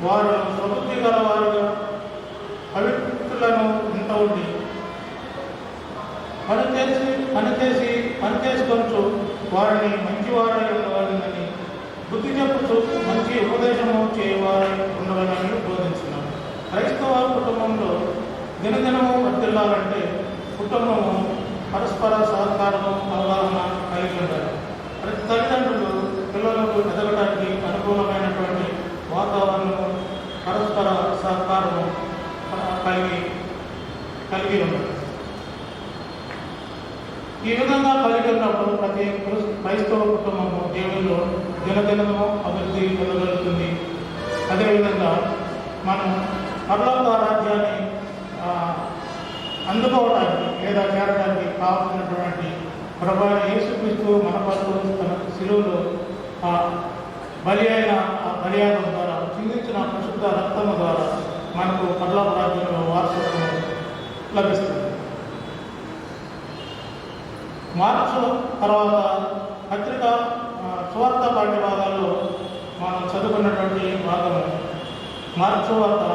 వారు సమృద్ధి గలవారుగా పవిత్రులను ఇంట ఉండి పనిచేసుకొంచు వారిని మంచివారై ఉండవాలని బుద్ధి చెప్పుతూ మంచి ఉపదేశము చేయవారై ఉండవాలని బోధించున్నారు. క్రైస్తవ కుటుంబంలో దినదినము వర్ధిల్లాలంటే కుటుంబము పరస్పర సహకారము అవగాహన కలిగి ఉండాలి. ప్రతి తల్లిదండ్రులు పిల్లలకు ఎదగడానికి అనుకూలమైనటువంటి వాతావరణము పరస్పర సహకారము కలిగి ఉండాలి. ఈ విధంగా కలిగి ఉన్నప్పుడు ప్రతి క్రైస్తవ కుటుంబము దేవుల్లో దినదినము అభివృద్ధి పొందగలుగుతుంది. అదేవిధంగా మనం పరలోక రాజ్యాన్ని అందుకోవడానికి లేదా చేరడానికి కావాల్సినటువంటి ప్రభువైన యేసుక్రీస్తు మన కొరకు తన శిలువలో బలి అయిన ఆ బలియాగం ద్వారా చిందించిన పరిశుద్ధ రక్తము ద్వారా మనకు పరలోక రాజ్యంలో వారసత్వం లభిస్తుంది. మార్చు తర్వాత పత్రిక సువార్త పాఠ్య భాగాల్లో మనం చదువుకున్నటువంటి భాగము మార్చు వార్త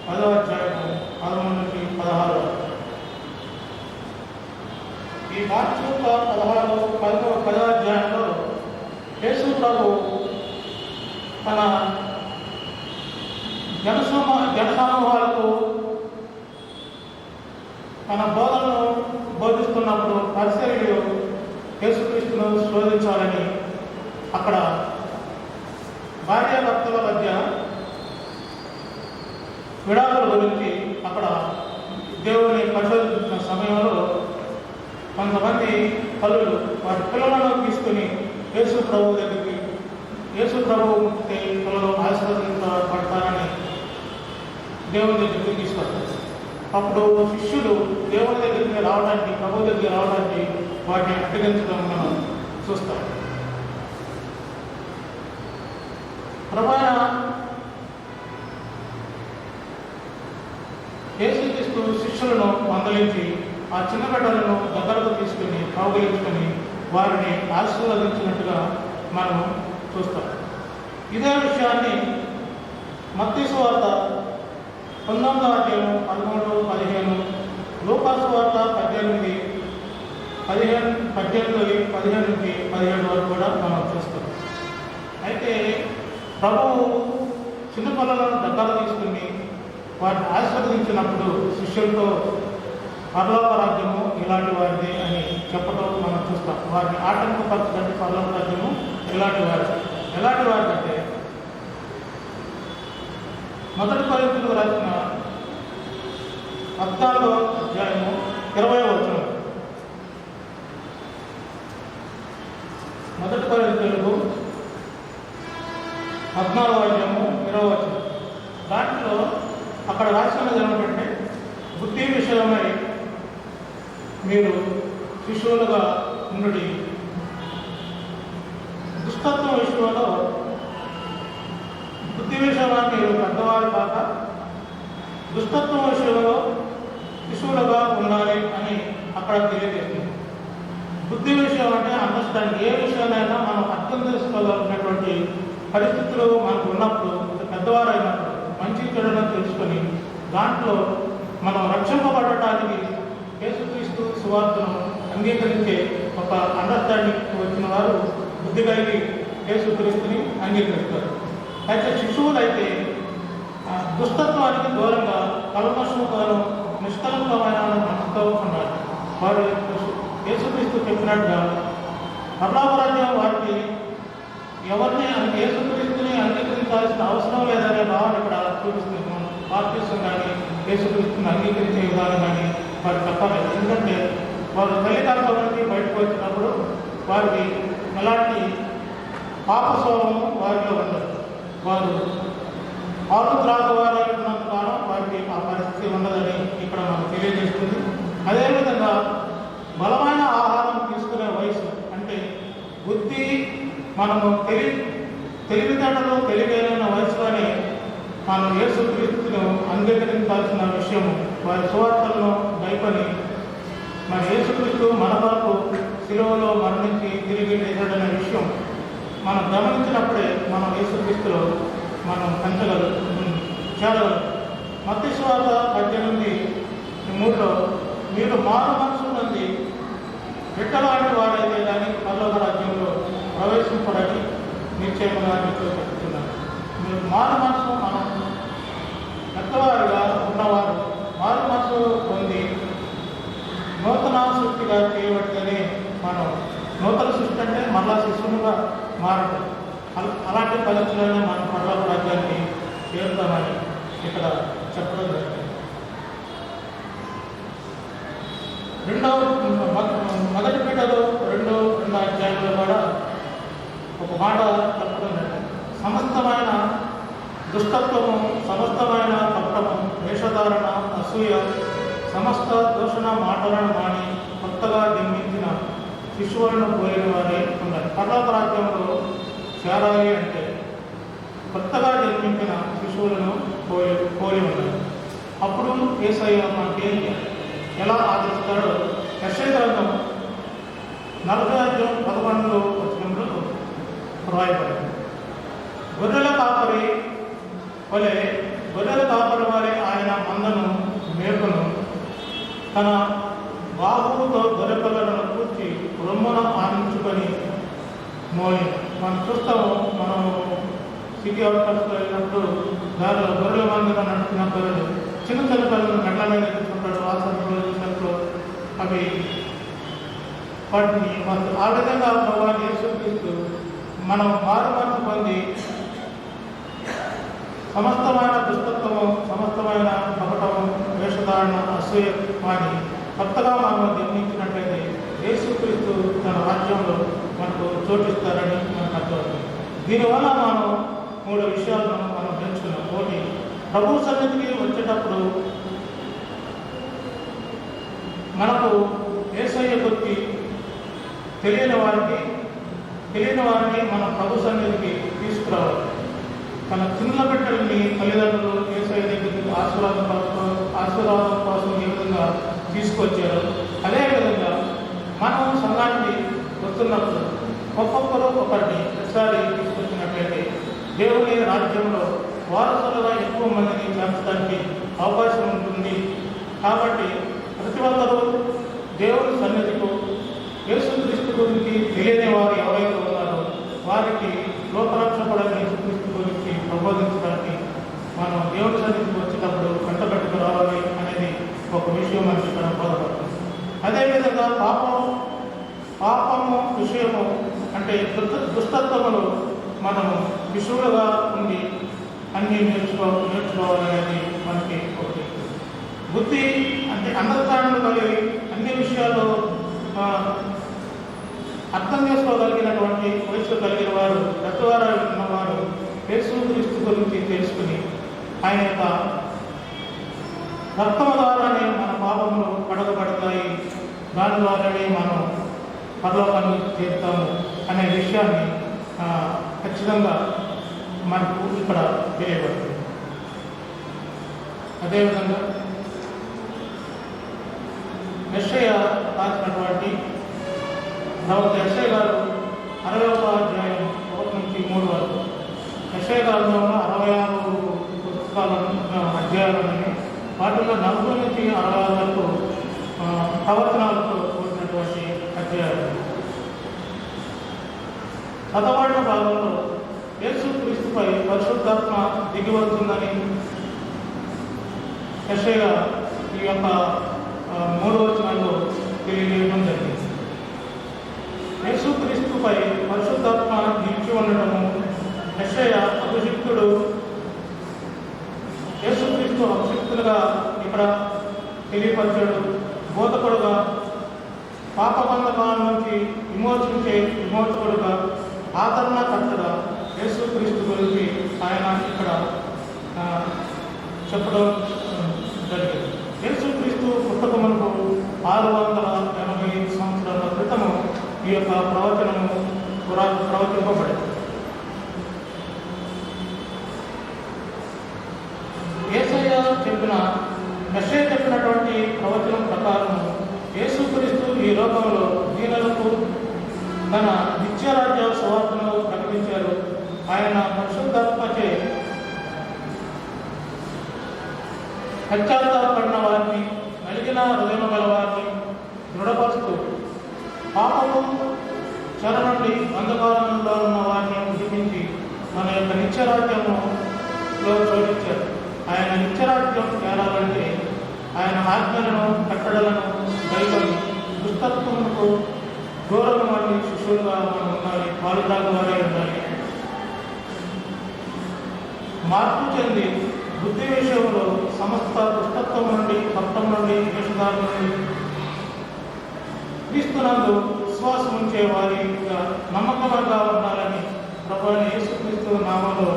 10వ అధ్యాయము 13-16. ఈ మార్చు 10వ అధ్యాయంలో యేసు ప్రభు తన జనసమూహాలకు తన బోధనను బోధిస్తున్నప్పుడు పరిసయ్యులు యేసుక్రీస్తును శోధించాలని అక్కడ భార్యాభర్తల మధ్య విడాకుల గురించి అక్కడ దేవుని పరిశోధించిన సమయంలో కొంతమంది తల్లులు వారి పిల్లలను తీసుకుని యేసు ప్రభు ముక్తి పిల్లలు ఆశీర్వదించబడతారని దేవుని దగ్గరికి తీసుకొస్తారు. అప్పుడు శిష్యులు దేవుని దగ్గరికి రావడానికి ప్రభు దగ్గరికి రావడానికి వాటిని అడ్డగించడం మనం చూస్తాం. ప్రభువైన యేసుక్రీస్తు శిష్యులను మందలించి ఆ చిన్న బిడ్డలను దగ్గరకు తీసుకుని కౌగిలించుకొని వారిని ఆశీర్వదించినట్టుగా మనం చూస్తాం. ఇదే విషయాన్ని మత్తయి సువార్త 19వ అధ్యాయం 13-15, లూకా సువార్త 18-15 వరకు కూడా మనం చూస్తాం. అయితే ప్రభువు చిన్న పిల్లలను దగ్గర తీసుకుని వారిని ఆశీర్వదించినప్పుడు శిష్యులతో పరలోక రాజ్యము ఇలాంటి వారిది అని చెప్పడం మనం చూస్తాం. వారిని ఆటంకపరచడానికి పరలోక రాజ్యము ఇలాంటి వారిదంటే మొదటి కొరింథీయులకు రాసిన 14వ అధ్యాయము 20వ వచనం. మొదటి కొరింథీయులకు 14వ అధ్యాయము 20వ వచనం. దాంట్లో అక్కడ రాసినది ఏమిటంటే, బుద్ధి విషయమై మీరు శిశువులుగా ఉండుడి, దుష్టత్వం విషయంలో బుద్ధి విషయంలో మీరు పెద్దవారు కాక దుష్టత్వం విషయంలో శిశువులుగా ఉండాలి అని అక్కడ తెలియజేస్తుంది. బుద్ధి విషయం అంటే అండర్స్టాండింగ్, ఏ విషయాలైనా మనం అర్థం చేసుకోగలిగినటువంటి పరిస్థితులు మనకు ఉన్నప్పుడు, పెద్దవారు అయినప్పుడు మంచి చెడులను తెలుసుకొని దాంట్లో మనం రక్షింపబడటానికి యేసుక్రీస్తు సువార్తను అంగీకరించే ఒక అండర్స్టాండింగ్ వచ్చిన వారు బుద్ధి కలిగి యేసుక్రీస్తుని అంగీకరిస్తారు. అయితే శిశువులైతే దుష్టత్వానికి దూరంగా కల్మషముగాను నిష్కలంకమైన మనసుతో ఉన్నారు. వారు యేసుక్రీస్తు చెప్పినట్టుగా పరలోక రాజ్యం వారికి ఎవరిని యేసుక్రీస్తుని అంగీకరించాల్సిన అవసరం లేదనే భావన ఇక్కడ చూపిస్తుంది. మనం బాప్తిసం కానీ యేసుక్రీస్తుని అంగీకరించే విధానం కానీ వారు చెప్పలేదు. ఎందుకంటే వారు తల్లిదండ్రుల నుంచి బయటకు వచ్చినప్పుడు వారికి ఎలాంటి పాప స్వభావము వారిలో ఉండదు. వారు పాలు త్రాగవారు ఉన్నంత కాలం వారికి ఆ పరిస్థితి ఉండదని ఇక్కడ మనకు తెలియజేస్తుంది. అదేవిధంగా బలమైన ఆహారం తీసుకునే వయసు అంటే బుద్ధి, మనము తెలివితేటలు తెలియగలిగిన వయసులోనే మనం యేసుక్రీస్తును అంగీకరించాల్సిన విషయము. వారి సువార్తలను భయపడి మరి యేసుక్రీస్తు మన కొరకు శిలువలో మరణించి తిరిగి లేచాడనే విషయం మనం గమనించినప్పుడే మనం యేసుక్రీస్తులో మనం చేయగలం. మత్తయి సువార్త 18:3లో మీరు మారు మనసు నుండి బిడ్డలాంటి వారైతే కానీ పరలోక రాజ్యంలో ప్రవేశింపడని నిశ్చయముగా మీకు చెప్తున్నాను. మీరు మారు మనసు, మనం పెద్దవారుగా ఉన్నవారు మారు మనసు పొంది నూతన సృష్టిగా చేయబడితేనే మనం నూతన సృష్టి అంటే మళ్ళా శిశువుగా మారడం. అలాంటి పరిస్థితుల్లోనే మనం పరలోక రాజ్యాన్ని చేరుతామని ఇక్కడ చెప్పడం జరిగింది. మొదటి పీఠలో 2 అధ్యాయంలో కూడా ఒక మాట చెప్పడం జరిగింది. సమస్తమైన దుష్టత్వము, సమస్తమైన కపటము, వేషధారణ, అసూయ, సమస్త దూషణ మాటలను మాని కొత్తగా జన్మించిన శిశువులను పోయిన వారే ఉన్నారు. పరలోక రాజ్యంలో చేరాలి అంటే కొత్తగా జన్మించిన శిశువులను పోలి ఉన్నారు. అప్పుడు యేసయ్య మనకి ఎలా ఆదరిస్తాడో యెషయా గ్రంథం 40:11 వచనంలో రాయబడింది. గొర్రెల కాపరి వలె ఆయన మందను మేపును, తన బాహువుతో గొర్రె పిల్లలను కూర్చి రొమ్మున ఆనించుకొని మోయి. మనం చూస్తాము, మనం సిటీ అవుట్కట్స్లో వెళ్ళినప్పుడు దారిలో గొర్రెల మందను నడుస్తున్న గొర్రెలు చిన్న పిల్లలను మెట్ల మీద తీసుకుంటాడు. వాసనలో చూసినప్పుడు అవి వాటిని ఆ విధంగా భగవాన్ యేసుక్రీస్తు మనం మారు మనసు పొంది సమస్తమైన దుష్టత్వము, సమస్తమైన కపటము, వేషధారణ, అసూయ వాని కొత్తగా మనం జన్మించినట్లయితే యేసుక్రీస్తు తన రాజ్యంలో మనకు చోటిస్తారని మనకు అర్థమవుతుంది. దీనివల్ల మనం 3 విషయాలను మనం తెలుసుకున్నాం. ఒకటి, ప్రభు సన్నిధికి వచ్చేటప్పుడు మనకు యేసయ్య గురించి తెలియని వారిని మనం ప్రభు సన్నిధికి తీసుకురావాలి. తన చిన్న బిడ్డల్ని తల్లిదండ్రులు యేసయ్య దగ్గరికి ఆశీర్వాదం కోసం ఏ విధంగా తీసుకొచ్చారు, అదేవిధంగా మనం సంఘానికి వస్తున్నప్పుడు ఒక్కొక్కరు ఒకరిని ఒకసారి తీసుకొచ్చినట్లయితే దేవుని రాజ్యంలో వారసులుగా ఎక్కువ మందిని చేర్చడానికి అవకాశం ఉంటుంది. కాబట్టి ప్రతి ఒక్కరూ దేవుని సన్నిధికు యేసుక్రీస్తు గురించి తెలియని వారు ఎవరైతే ఉన్నారో వారికి లోకరక్షకుడైన యేసుక్రీస్తు గురించి ప్రబోధించడానికి మనం దేవుడి సన్నిధికి వచ్చేటప్పుడు వెంటబెట్టుకు రావాలి అనేది ఒక విషయం మనకి ఇక్కడ బోధపడుతుంది. అదేవిధంగా పాపము విషయము అంటే దుష్టత్వములు మనము విషువులుగా ఉండి అన్నీ నేర్చుకోవాలనేది మనకి ఒకటి. బుద్ధి అంటే అండర్స్టాండింగ్ కలిగి అన్ని విషయాల్లో అర్థం చేసుకోగలిగినటువంటి వయసు కలిగిన వారు, పెద్దవారు ఉన్నవారు యేసుక్రీస్తు గురించి తెలుసుకుని ఆయన యొక్క రక్తము ద్వారానే మన పాపములు కడగబడతాయి, దాని ద్వారానే మనం పరలోకానికి చేరుతాము అనే విషయాన్ని ఖచ్చితంగా మనకు ఇక్కడ తెలియబడుతుంది. అదేవిధంగా యెషయా రాసినటువంటి ప్రవక్త యెషయా గారు 60వ అధ్యాయం 1 నుంచి 3 వరకు, యెషయా గారిలో 66 అధ్యాయాలని వాటిలో 40 నుంచి 60 వరకు ప్రవచనాలతో కూడినటువంటి అధ్యాయాలు. చదవబడిన భాగంలో యేసుక్రీస్తుపై పరిశుద్ధాత్మ దిగి వస్తుందని యెషయా ఈ యొక్క 3 వచనాల్లో తెలియజేయడం జరిగింది. యేసుక్రీస్తుపై పరిశుద్ధాత్మ నిలిచి ఉండటము, యెషయా అభిషిక్తుడు యేసుక్రీస్తు అభిషిక్తులుగా ఇక్కడ తెలియపరిచాడు, బోధకుడుగా పాపబంధకాల నుంచి విమోచకుడుగా ఆదరణకర్తగా యేసుక్రీస్తు గురించి ఆయన ఇక్కడ చెప్పడం జరిగింది. యేసుక్రీస్తు పుస్తకములకు 680 సంవత్సరాల క్రితము ఈ యొక్క ప్రవచనము ప్రవచింపబడింది. యెషయా చెప్పినటువంటి ప్రవచనం ప్రకారం యేసుక్రీస్తు ఈ లోకంలో దీనులకు తన నిత్యరాజ్య సువార్తను ప్రకటించారు. ఆయన పరిశుద్ధాత్మచే పశ్చాత్తాపడిన వారిని, నలిగిన హృదయం గల వారిని దృఢపరుస్తూ పాపము చెర నుండి అంధకారంలో ఉన్న వారిని విడిపించి మన యొక్క నిత్యరాజ్యంలో చోటించారు. ఆయన నిత్యరాజ్యం చేరాలంటే ఆయన ఆజ్ఞలను, కట్టడలను దైవం దుష్టత్వములకు దూరం వారి శిశువులుగా మనం ఉండాలి, పాలుదాగు వారే ఉండాలి. మార్పు చెంది బుద్ధి విషయంలో సమస్త దుష్టత్వం నుండి, సప్తం నుండి, వేషధారం నుండి క్రీస్తునందు విశ్వాసం ఉంచే వారిగా నమ్మకంగా ఉండాలని ప్రభువైన యేసుక్రీస్తు నామంలో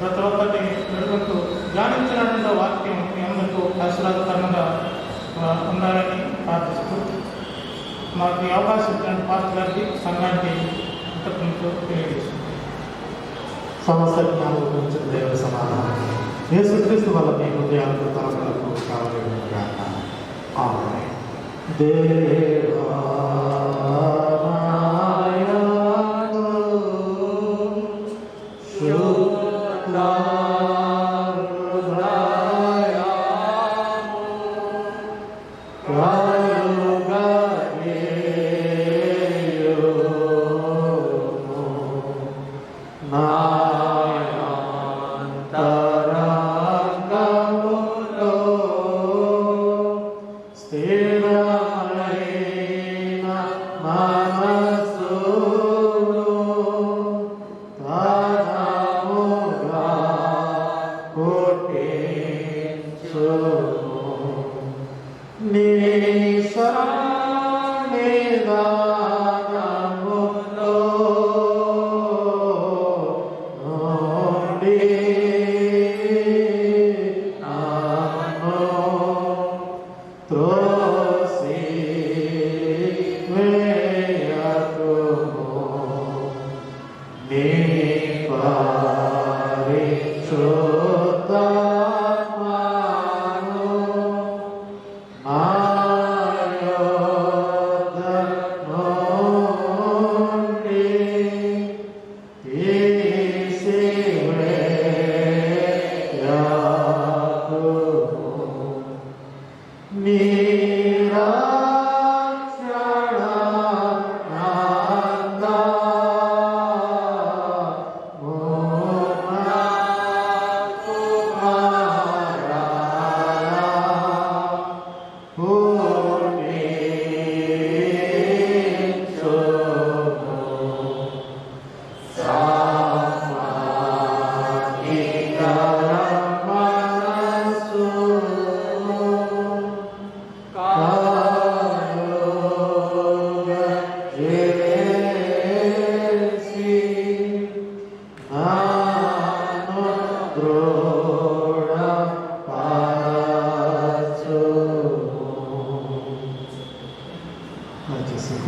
ప్రతి ఒక్కటి పెరుగుతూ ధ్యానించినటువంటి వాక్యం మీ అందరికీ ఆశీర్వాదకరంగా ఉండాలని ప్రార్థిస్తూ మాకు ఈ అవకాశం ఇచ్చిన పాస్టర్ గారికి, సంఘానికి కృతజ్ఞతలు తెలియజేస్తున్నాను. సమస్త జ్ఞానం గురించి దేవుని సమాధానం యేసుక్రీస్తు వల్ల మీ హృదయాలకు తలపులకు కావలేనుగా. ఆమేన్. దేవా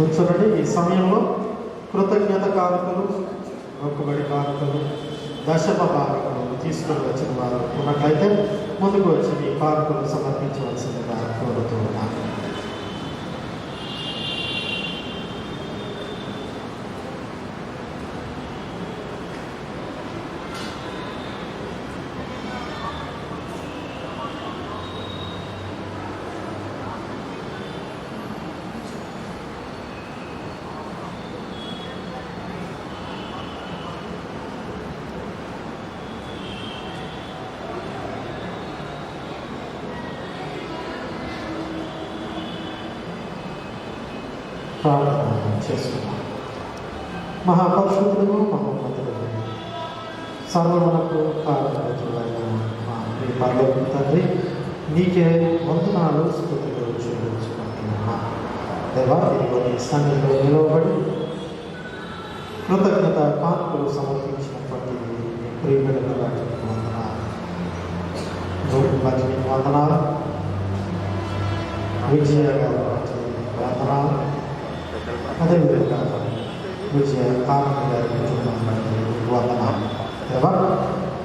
కూర్చోండి. ఈ సమయంలో కృతజ్ఞత కానుకలు, మొక్కుబడి కానుకలు, దశమ భాగములు తీసుకొని వచ్చిన వారు ఉన్నట్లయితే ముందుకు వచ్చి ఈ కానుకలు సమర్పించవలసిందిగా కోరుతూ ఉన్నాను. ప్రార్థన చేసుకున్నాం. మహాపరిశుద్ధుడు, మహోన్నతుడు, సర్వమునకు కారణమైన మా ప్రియ పరలోక తండ్రి, నీకే వందనాలు, స్తుతులు చెల్లించుకుంటున్నా. దేవా, ఇదిగోని సన్నిధిలో నిలవబడి కృతజ్ఞత కానుకలు సమర్పించినటువంటి ప్రియమైన వాటికి వందనాలు, వాటికి వందనాలు, విజయ గారు వందనాలు, అదేవిధంగా విజయ ఆనంద గారికి వందనాలు. దేవా,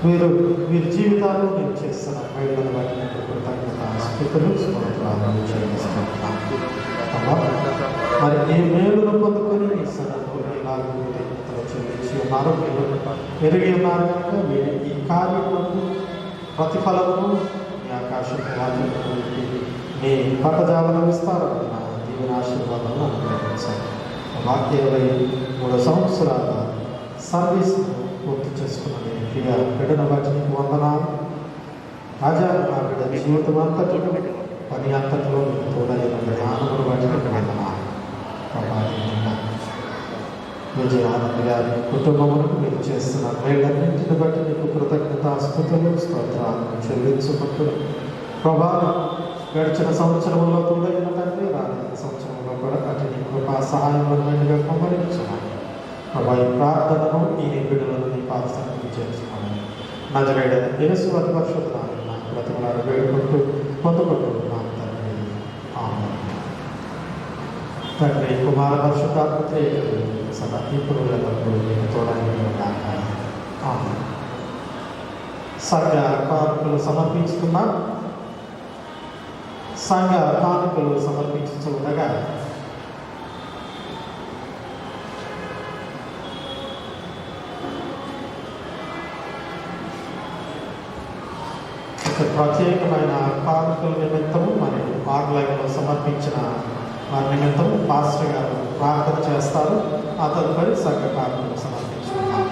మీరు జీవితాల్లో నేను చేస్తున్న మేళ్ళను బట్టి కృతజ్ఞత స్తుతులు స్తోత్రాలు చెల్లిస్తున్నాను. మరి ఈ మేలును పొందుకొని ఈ సన్నిధిలో ఇలాగ కృతజ్ఞతలు చెల్లించి ఉన్నారు. మీరు ఎరిగి ఉన్నారు కనుక మీరు ఈ కార్యములకు ప్రతిఫలము మీ ఆకాశం మీ పట్టజాలను విస్తారమైన దీవెన ఆశీర్వాదాలను అనుగ్రహించాలి. మాకు 23 సంవత్సరాల సర్వీస్ పూర్తి చేసుకున్న ప్రియ బిడ్డను బట్టి నీకు వందనాలు. రాజా, నా బిడ్డ జీవితం అంతట్లో పని అంతట్లో నీకు తోడైన జ్ఞానమును బట్టి నీకు వందనాలు. విజయానంద గారి కుటుంబములకు మీరు చేస్తున్న మేళ్ళన్నింటిని బట్టి నీకు కృతజ్ఞతాస్తుతులు స్తోత్రాలను చెల్లించుకుంటూ ప్రభావం గడిచిన సంవత్సరంలో తోడైన తండ్రి, రానున్న సంవత్సరంలో కూడా అటు నీ కృపా సహాయంలో మెండుగా కుమ్మరించున్నాను. ప్రభా, ఈ ప్రార్థనను ఈ బిడ్డలను నీ పాదసన్నిధికి చేర్చుకున్నాను. నజరేయుడైన యేసు అతి పరిశుద్ధ నామమున బ్రతిమలాడి వేడుకుంటూ పొందుకుంటున్నాను తండ్రి. ఆమేన్. తండ్రి, కుమార పరిశుద్ధాత్మ త్రియేకుడు సదా ఇప్పుడు ఎల్లప్పుడూ నీకు తోడై ఉండాలి. ఆమేన్. సంఘ కానుకలు సమర్పించుకున్నాం. సంఘ కానుకలు సమర్పించుండగా ప్రత్యేకమైన కానుకల నిమిత్తము మరియు ఆన్లైన్లో సమర్పించిన వారి నిమిత్తము పాస్టర్ గారు ప్రార్థన చేస్తారు. ఆ తదుపరి సంఘ కానుకలు సమర్పించుకున్నాం.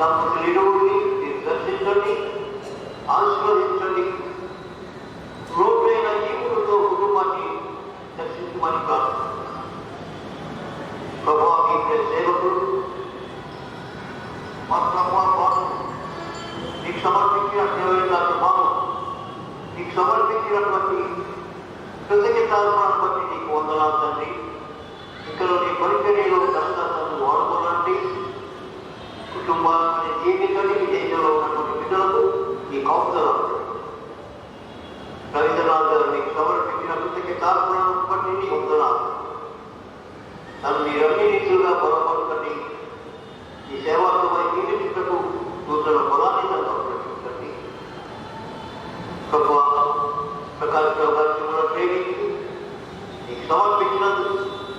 దంపతులిరువురిని మీరు దర్శించండి, ఆశీర్వదించండి. లోపైన జీవులతో కుటుంబాన్ని దర్శించమని ప్రార్థిస్తున్నాను. ప్రభువా, మీ సేవకుడు మా ప్రభువా నీకు సమర్పించిన డాక్టర్ బాబు నీకు సమర్పించినటువంటి కృతజ్ఞతాలను బట్టి నీకు వందనాలు తండ్రి. ఇక్కడ నీ పరిచర్యలో కష్టాలను వాడుకోనండి. కుటుంబాన్ని జీవితండి. దేశంలో ఉన్నటువంటి బిడ్డలకు ఈ కాపుదల రవీంద్రనాథ్ గారు నీకు సమర్పించిన కృతజ్ఞతాలను బట్టి నీ వందనాలు. నన్ను మీరు అన్ని రీతులుగా బలపరచండి. ఈ సేవాత్మకై జీవించుటకు నూతన బలాన్ని సంతోషించండి. ప్రభువా, ప్రకాశరావు గారి ప్రేమించి నీకు సమర్పించిన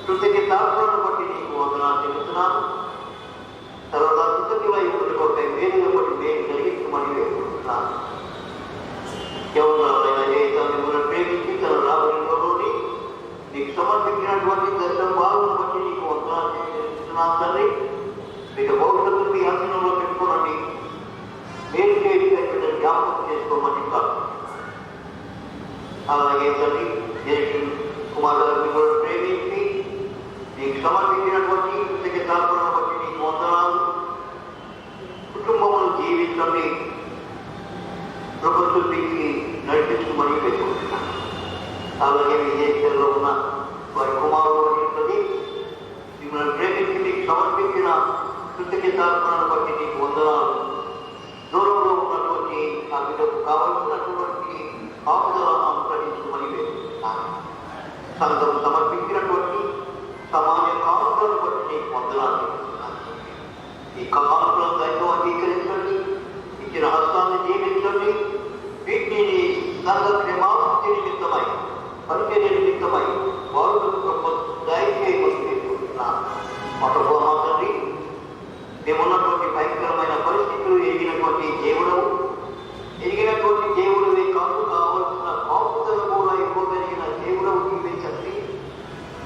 కృతజ్ఞతాలను బట్టి నీకు వందనాలు చెబుతున్నాను. తర్వాత కృతజ్ఞులై ఉన్నటి కొరకై మేలును బట్టి మేలు కలిగించమని వేడుకుంటున్నాను. ఎవరైనా మిమ్మల్ని ప్రేమించి తన రాబోయేలోని నీకు సమర్పించినటువంటి దర్శన భావాలను బట్టి నీకు వందనాలు చెల్లిస్తున్నాను తండ్రి. మీకు భవిష్యత్తు మీ అంచనంలో పెట్టుకోనండి. మేలు చేసి జ్ఞాపకం చేసుకోమని కాదు. అలాగే తండ్రి, కుమార్ గారు మిమ్మల్ని ప్రేమించి నీకు సమర్పించినటువంటి కృతజ్ఞతాలను బట్టి నీకు వందనాలు. కుటుంబమును జీవించండి, ప్రపంచానికి నడిపించమని పెట్టుకుంటున్నాను. అలాగే విదేశాల్లో ఉన్న వారి కుమారుడు అనేది మిమ్మల్ని ప్రేమించి నీకు సమర్పించిన కృతజ్ఞతాలను బట్టి నీకు వందనాలు. దూరంలో ఉన్నటువంటి ఆ బిడ్డకు కావలసినటువంటి ఆపుదల అనుసరించమని వేడుకుంటున్నాను. సంఘం సమర్పించినటువంటి సమాజ కానుకలను బట్టి నీకు వందనాలు చెప్తున్నాను. ఈ కానుకలను దైవం అంగీకరించండి. ఇచ్చిన హస్తాన్ని జీవించండి. వీటిని సంఘ క్షేమాభివృద్ధి నిమిత్తమై, పరిచర్య నిమిత్తమై వారు దయచేయమని వేడుకుంటున్నాను. మొట్టమొదటి మేమున్నటువంటి భయంకరమైన పరిస్థితులు ఎరిగినటువంటి దేవుడవే కాదు, కావలసిన కాపుదల కూడా ఎక్కువ పెరిగిన దేవుడవు జీవించండి.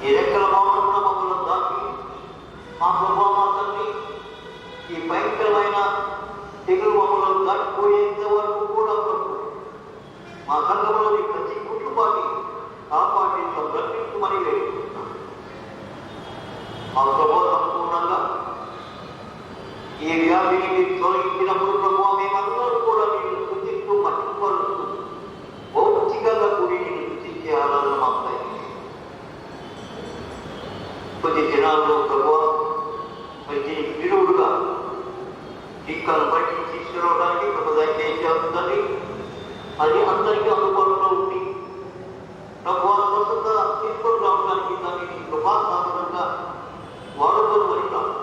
ఈ రెక్కల మామూలున్న మమ్మల్ని దాటి మా ప్రభావ మా తండ్రి ఈ భయంకరమైన తెగులు మమ్మల్ని దాటిపోయేంత వరకు కూడా మా సంఘంలోని ప్రతి కుటుంబాన్ని కాపాడి సంరక్షించమని వేడుకుంటున్నాం. మా ప్రభావ సంపూర్ణంగా ఈ వ్యాధిని మీరు తొలగించినప్పుడు ప్రభావ మేమందరూ కూడా నేను స్థుతిస్తూ మర్చిపరుస్తూ భౌతికంగా కూడి నేను స్థుతించే ఆరాధన మాకు కొద్ది దినాల్లో ప్రభావ మంచి విరువుడుగా టీకాను బట్టి తీసుకురావడానికి ప్రభుత్వం ఏం చేస్తుందని అది అందరికీ అందుబాటులో ఉంది. ప్రభావ స్వస్థత తీసుకొని రావడానికి దాన్ని కృపాసాధనంగా వాడుకోవడం కాదు.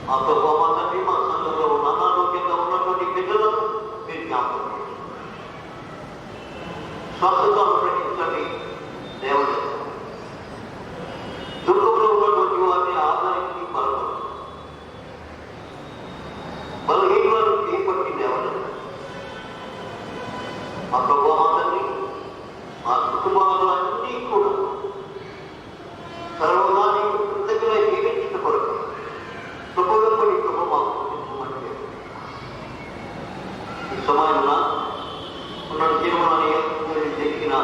మా ప్రభావ తండ్రి మా సంఘంలో ఉన్న అనారోగ్యంగా ఉన్నటువంటి బిడ్డలను మీరు జ్ఞాపకం చేయండి. స్వస్థత అనుగ్రహించండి దేవుడు. దుర్గంలో ఉన్నటువంటి వారిని ఆదరించి బలహీనలను చేపట్టి దేవుడు. మా ప్రభావ తండ్రి మా కుటుంబాలన్నీ కూడా సర్వదాన్ని కృతజ్ఞతగా జీవించిన కొరకు కృపగంపడి కృప మాకు చూపించమంటే ఈ సమయంలో ఉన్న జీవనాన్ని జరిగిన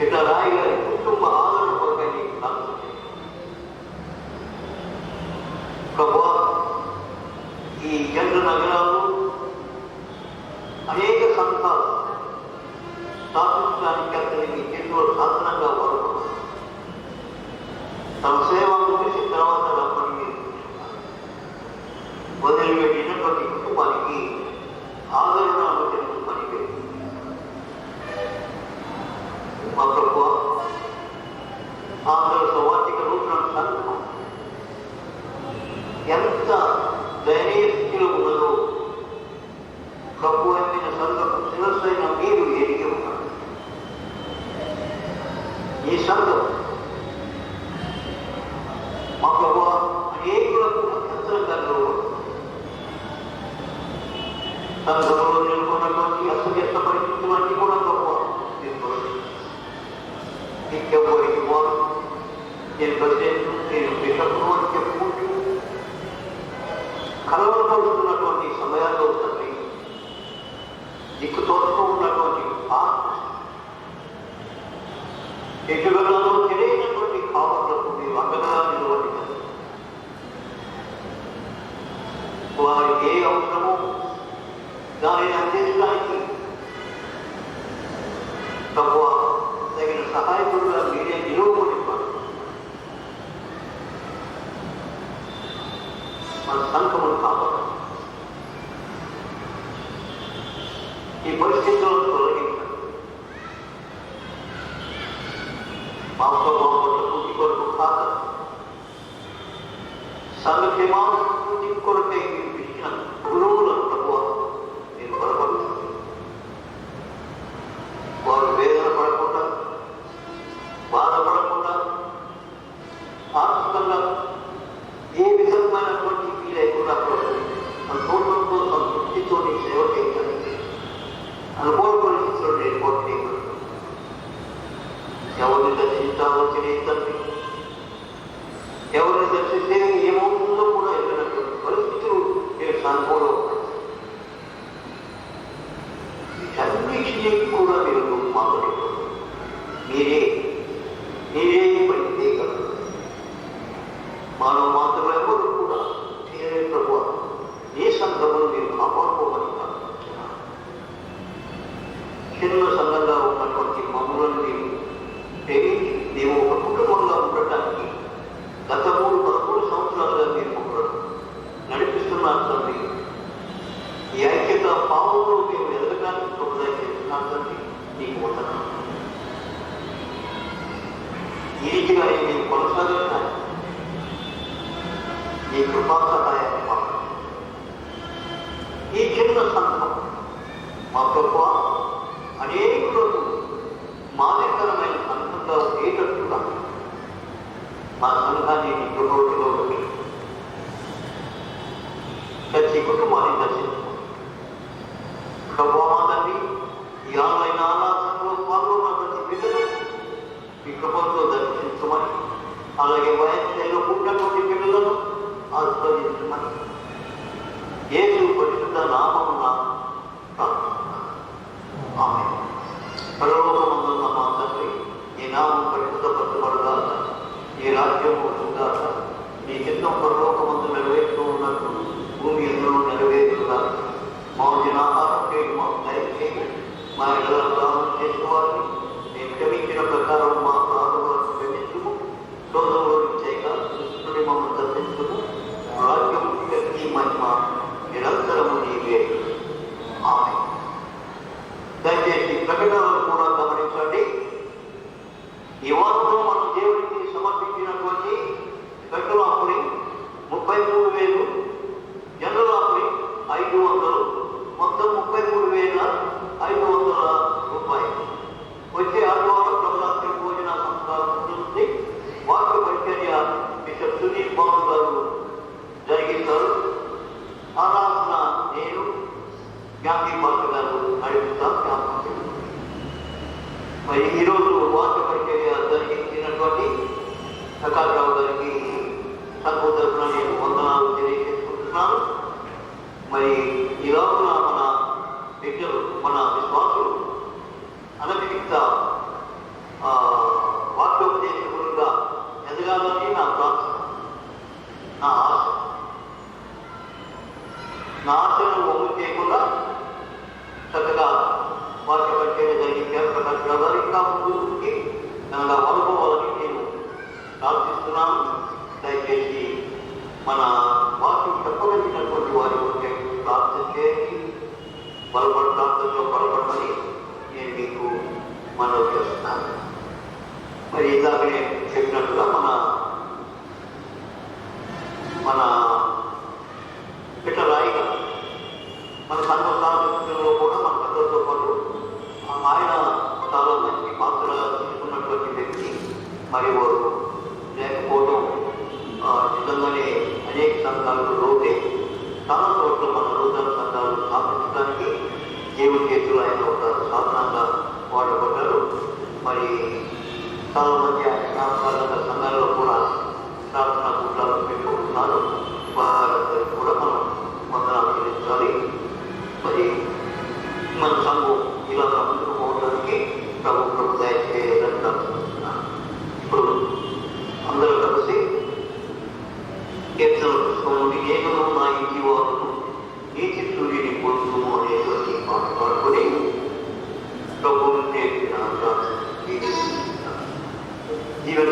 ఇట్లా రాయి గారి కుటుంబ ఆదరణ కొరకై నీకు ప్రార్థన చేయండి. ప్రభువా, ఈ జంట నగరాలు అనేక సంఘాలు స్థాపించడానికి అతని మీ చేతిలో సాధనంగా వాడుకున్నారు. తన సేవ ముగిసి తర్వాత రమ్మని వదిలిపెట్టినటువంటి కుటుంబానికి ఆదరణ అనుసరించమని మా ప్రభువా, ఆంధ్ర సవార్తిక నూతన సంఘం ఎంత దయనీయ స్థితిలో ఉన్నదో ప్రభు అయిన సంఘం శిరస్సైన మీరు ఎరిగి ఉన్నారు. ఈ సంఘం మా ప్రభువా అనేకులకు అత్యంతంగా సంఘంలో నెలకొన్నటువంటి అసవ్యస్త పరిస్థితులన్నీ కూడా ప్రభువా నిత్యవరికి వారు నేను ప్రెసిడెంట్, నేను బిషప్ను అని చెప్పుకుంటూ కలవరపడుతున్నటువంటి సమయాల్లో తండ్రి, దిక్కు తోస్తూ ఉన్నటువంటి ఎటుగలలో తెలియనటువంటి కావట్లకు మీరు అండగా నిలబడి వారికి ఏ అవసరమో దానిని అందించడానికి ప్రభువా తగిన సహాయకుడుగా మీరే నిలువబడివ్వాలి. మన సంఘమును కాపాడు. ఈ పరిస్థితులను తొలగించండి. మాతో పూర్తి కొరకు కాక సంఘమాను పూర్తి కొరకై మీరు పిలిచిన గురువులను ప్రభువా మీరు బలపరుస్తుంది. వారు వేదన పడకుండా, బాధపడకుండా, ఆర్థికంగా ఏ విధమైనటువంటి ఫీల్ లేకుండా సంతోషంతో సంతృప్తితో సేవ చేయడానికి అనుభవ పరిస్థితుల్లో ఏర్పాటు చేయబడుతుంది. ఎవరిని దర్శించాలో తెలియదండి, ఎవరిని దర్శిస్తే ఏమవుతుందో కూడా ఎన్నటువంటి పరిస్థితులు నేను అనుభవంలో వీటన్నిటినీ కూడా మీరు మాట్లాడేది మీరే పని చేయగలరు. మానవ మాత్రం ఎవరు కూడా చేయలేని ప్రభు నీ సంఘమును మీరు కాపాడుకోమని చిన్న సంఘంగా ఉన్నటువంటి మమ్మలను మీరు ప్రేమించి మేము ఒక కుటుంబంగా ఉండటానికి గత 13 సంవత్సరాలుగా మీరు మమ్మల్ని నడిపిస్తున్నారు తండ్రి. ఈ ఐక్యత పావులో మేము ఎదగడానికి ప్రభుత్వం చేస్తున్నాను తండ్రి. నీకు వందనాలు. ఈ రీతిగా మేము కొనసాగుతున్నాయి. నీ కృపా సహాయాన్ని మాకు ఈ చిన్న సంఘం మా ప్రభువా అనేకులకు మాదిరికరమైన సంఘంగా ఉండేటట్టుగా మా సంఘాన్ని నీ కృపలో ప్రతి కుటుంబాన్ని దర్శించు ప్రభువా. మా తండ్రి ఈ ఆన్లైన్ ఆరాధనలో పాల్గొన్న ప్రతి బిడ్డను మీ కృపతో దర్శించమని, అలాగే వయస్సులో ఉన్నటువంటి బిడ్డలను ఆస్వాదించమని యేసు పరిశుద్ధ నామమున ఆమేన్. పరలోకమందున్న మా తండ్రి, నీ నామం పరిశుద్ధపరచబడుగాక, నీ రాజ్యం వస్తుందాక, నీ చిత్తం పరలోకమందు నెరవేరుతూ ఉన్నట్టు భూమి ఎందులో నెరవేరుగాక. మా దినాహారం మాకు దయచేయండి. మా ఇళ్ళ ప్రాణం చేసిన వారిని మేము క్షమించిన ప్రకారం మా ప్రాణులను క్షమించుము. శోధనలో చేయగా కృష్ణుడి మమ్మల్ని దర్శించుము. రాజ్యం శక్తి మహిమ నిరంతరము నీవే. ఆమేన్. దయచేసి ప్రకటనలు కూడా గమనించండి. ఈ వారంలో మనం దేవుడికి సమర్పించినటువంటి స్పెషల్ ఆఫరింగ్ 33,000, జనరల్ ఆఫరింగ్ 500, మొత్తం 33,500 రూపాయలు. వచ్చే ఆదివారం ప్రభుత్వ భోజన సంస్కారం ఉంటుంది. వాక్య పరిచర్య బిషప్ సునీల్ బాబు గారు జరిగిస్తారు. ఆరాధన నేను గాంధీ పాత్ర గారు నడిపిస్తాం. మరి ఈరోజు వాక్య పరిచర్య జరిగించినటువంటి ప్రకాశరావు గారికి సంఘం తరఫున నేను వందనాలు తెలియజేసుకుంటున్నాను. మరి ఈ లోపల మన బిడ్డలు, మన విశ్వాసులు అనధిక వాక్యోపదేశకులుగా ఎదగాలని నా ప్రార్థన, నా ఆశ. నా ఆశను ఒమ్ము చేయకుండా చక్కగా వాక్య పరిచయం జరిగించారు ప్రకాశరావు గారు. ఇంకా ముందుకి నన్ను అనుకోవాలని నేను ప్రార్థిస్తున్నాను. దయచేసి మన వాక్యం చెప్పగలిగినటువంటి వారి గురించి ప్రార్థన చేయండి. ప్రార్థనలో బలపడమని నేను మీకు మనవి చేస్తున్నాను. మరి ఇందాక నేను చెప్పినట్టుగా మన పిట్టరాయిగా మన సంఘ స్థాపనలో కూడా మన పెద్దలతో పాటు ఆయన చాలా మంచి పాత్రగా తీసుకున్నటువంటి వ్యక్తి. మరి వారు లేకపోవడం నిజంగానే అనేక సంఘాలు లోతే చాలా చోట్ల మన నూతన సంఘాలు స్థాపించడానికి దేవుని చేతులు ఆయన ఒక సాధనంగా వాడబడ్డారు. మరి చాలా మంది ఆయన సంఘాలలో కూడా ప్రార్థన కూటాలను పెట్టుకుంటున్నారు. వారందరికీ కూడా మనం నేను నా ఇంటి వారు నీతి సూర్యుని పొందుము అనేటువంటి మాట పడుకొని ప్రభువు నేర్పిన జీవన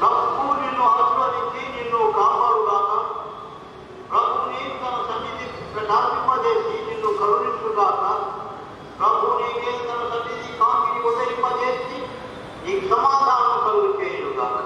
ప్రభువు నిన్ను ఆశీర్వదించి నిన్ను కాపాడుగాక. ప్రభువుని తన సన్నిధి ప్రకాశింపజేసి నిన్ను కరుణించుగాక. ప్రభు నీకే తన సన్నిధి కాంతిని ఉదయింపజేసి నీకు సమాధానం కలుగు చేయుగాక.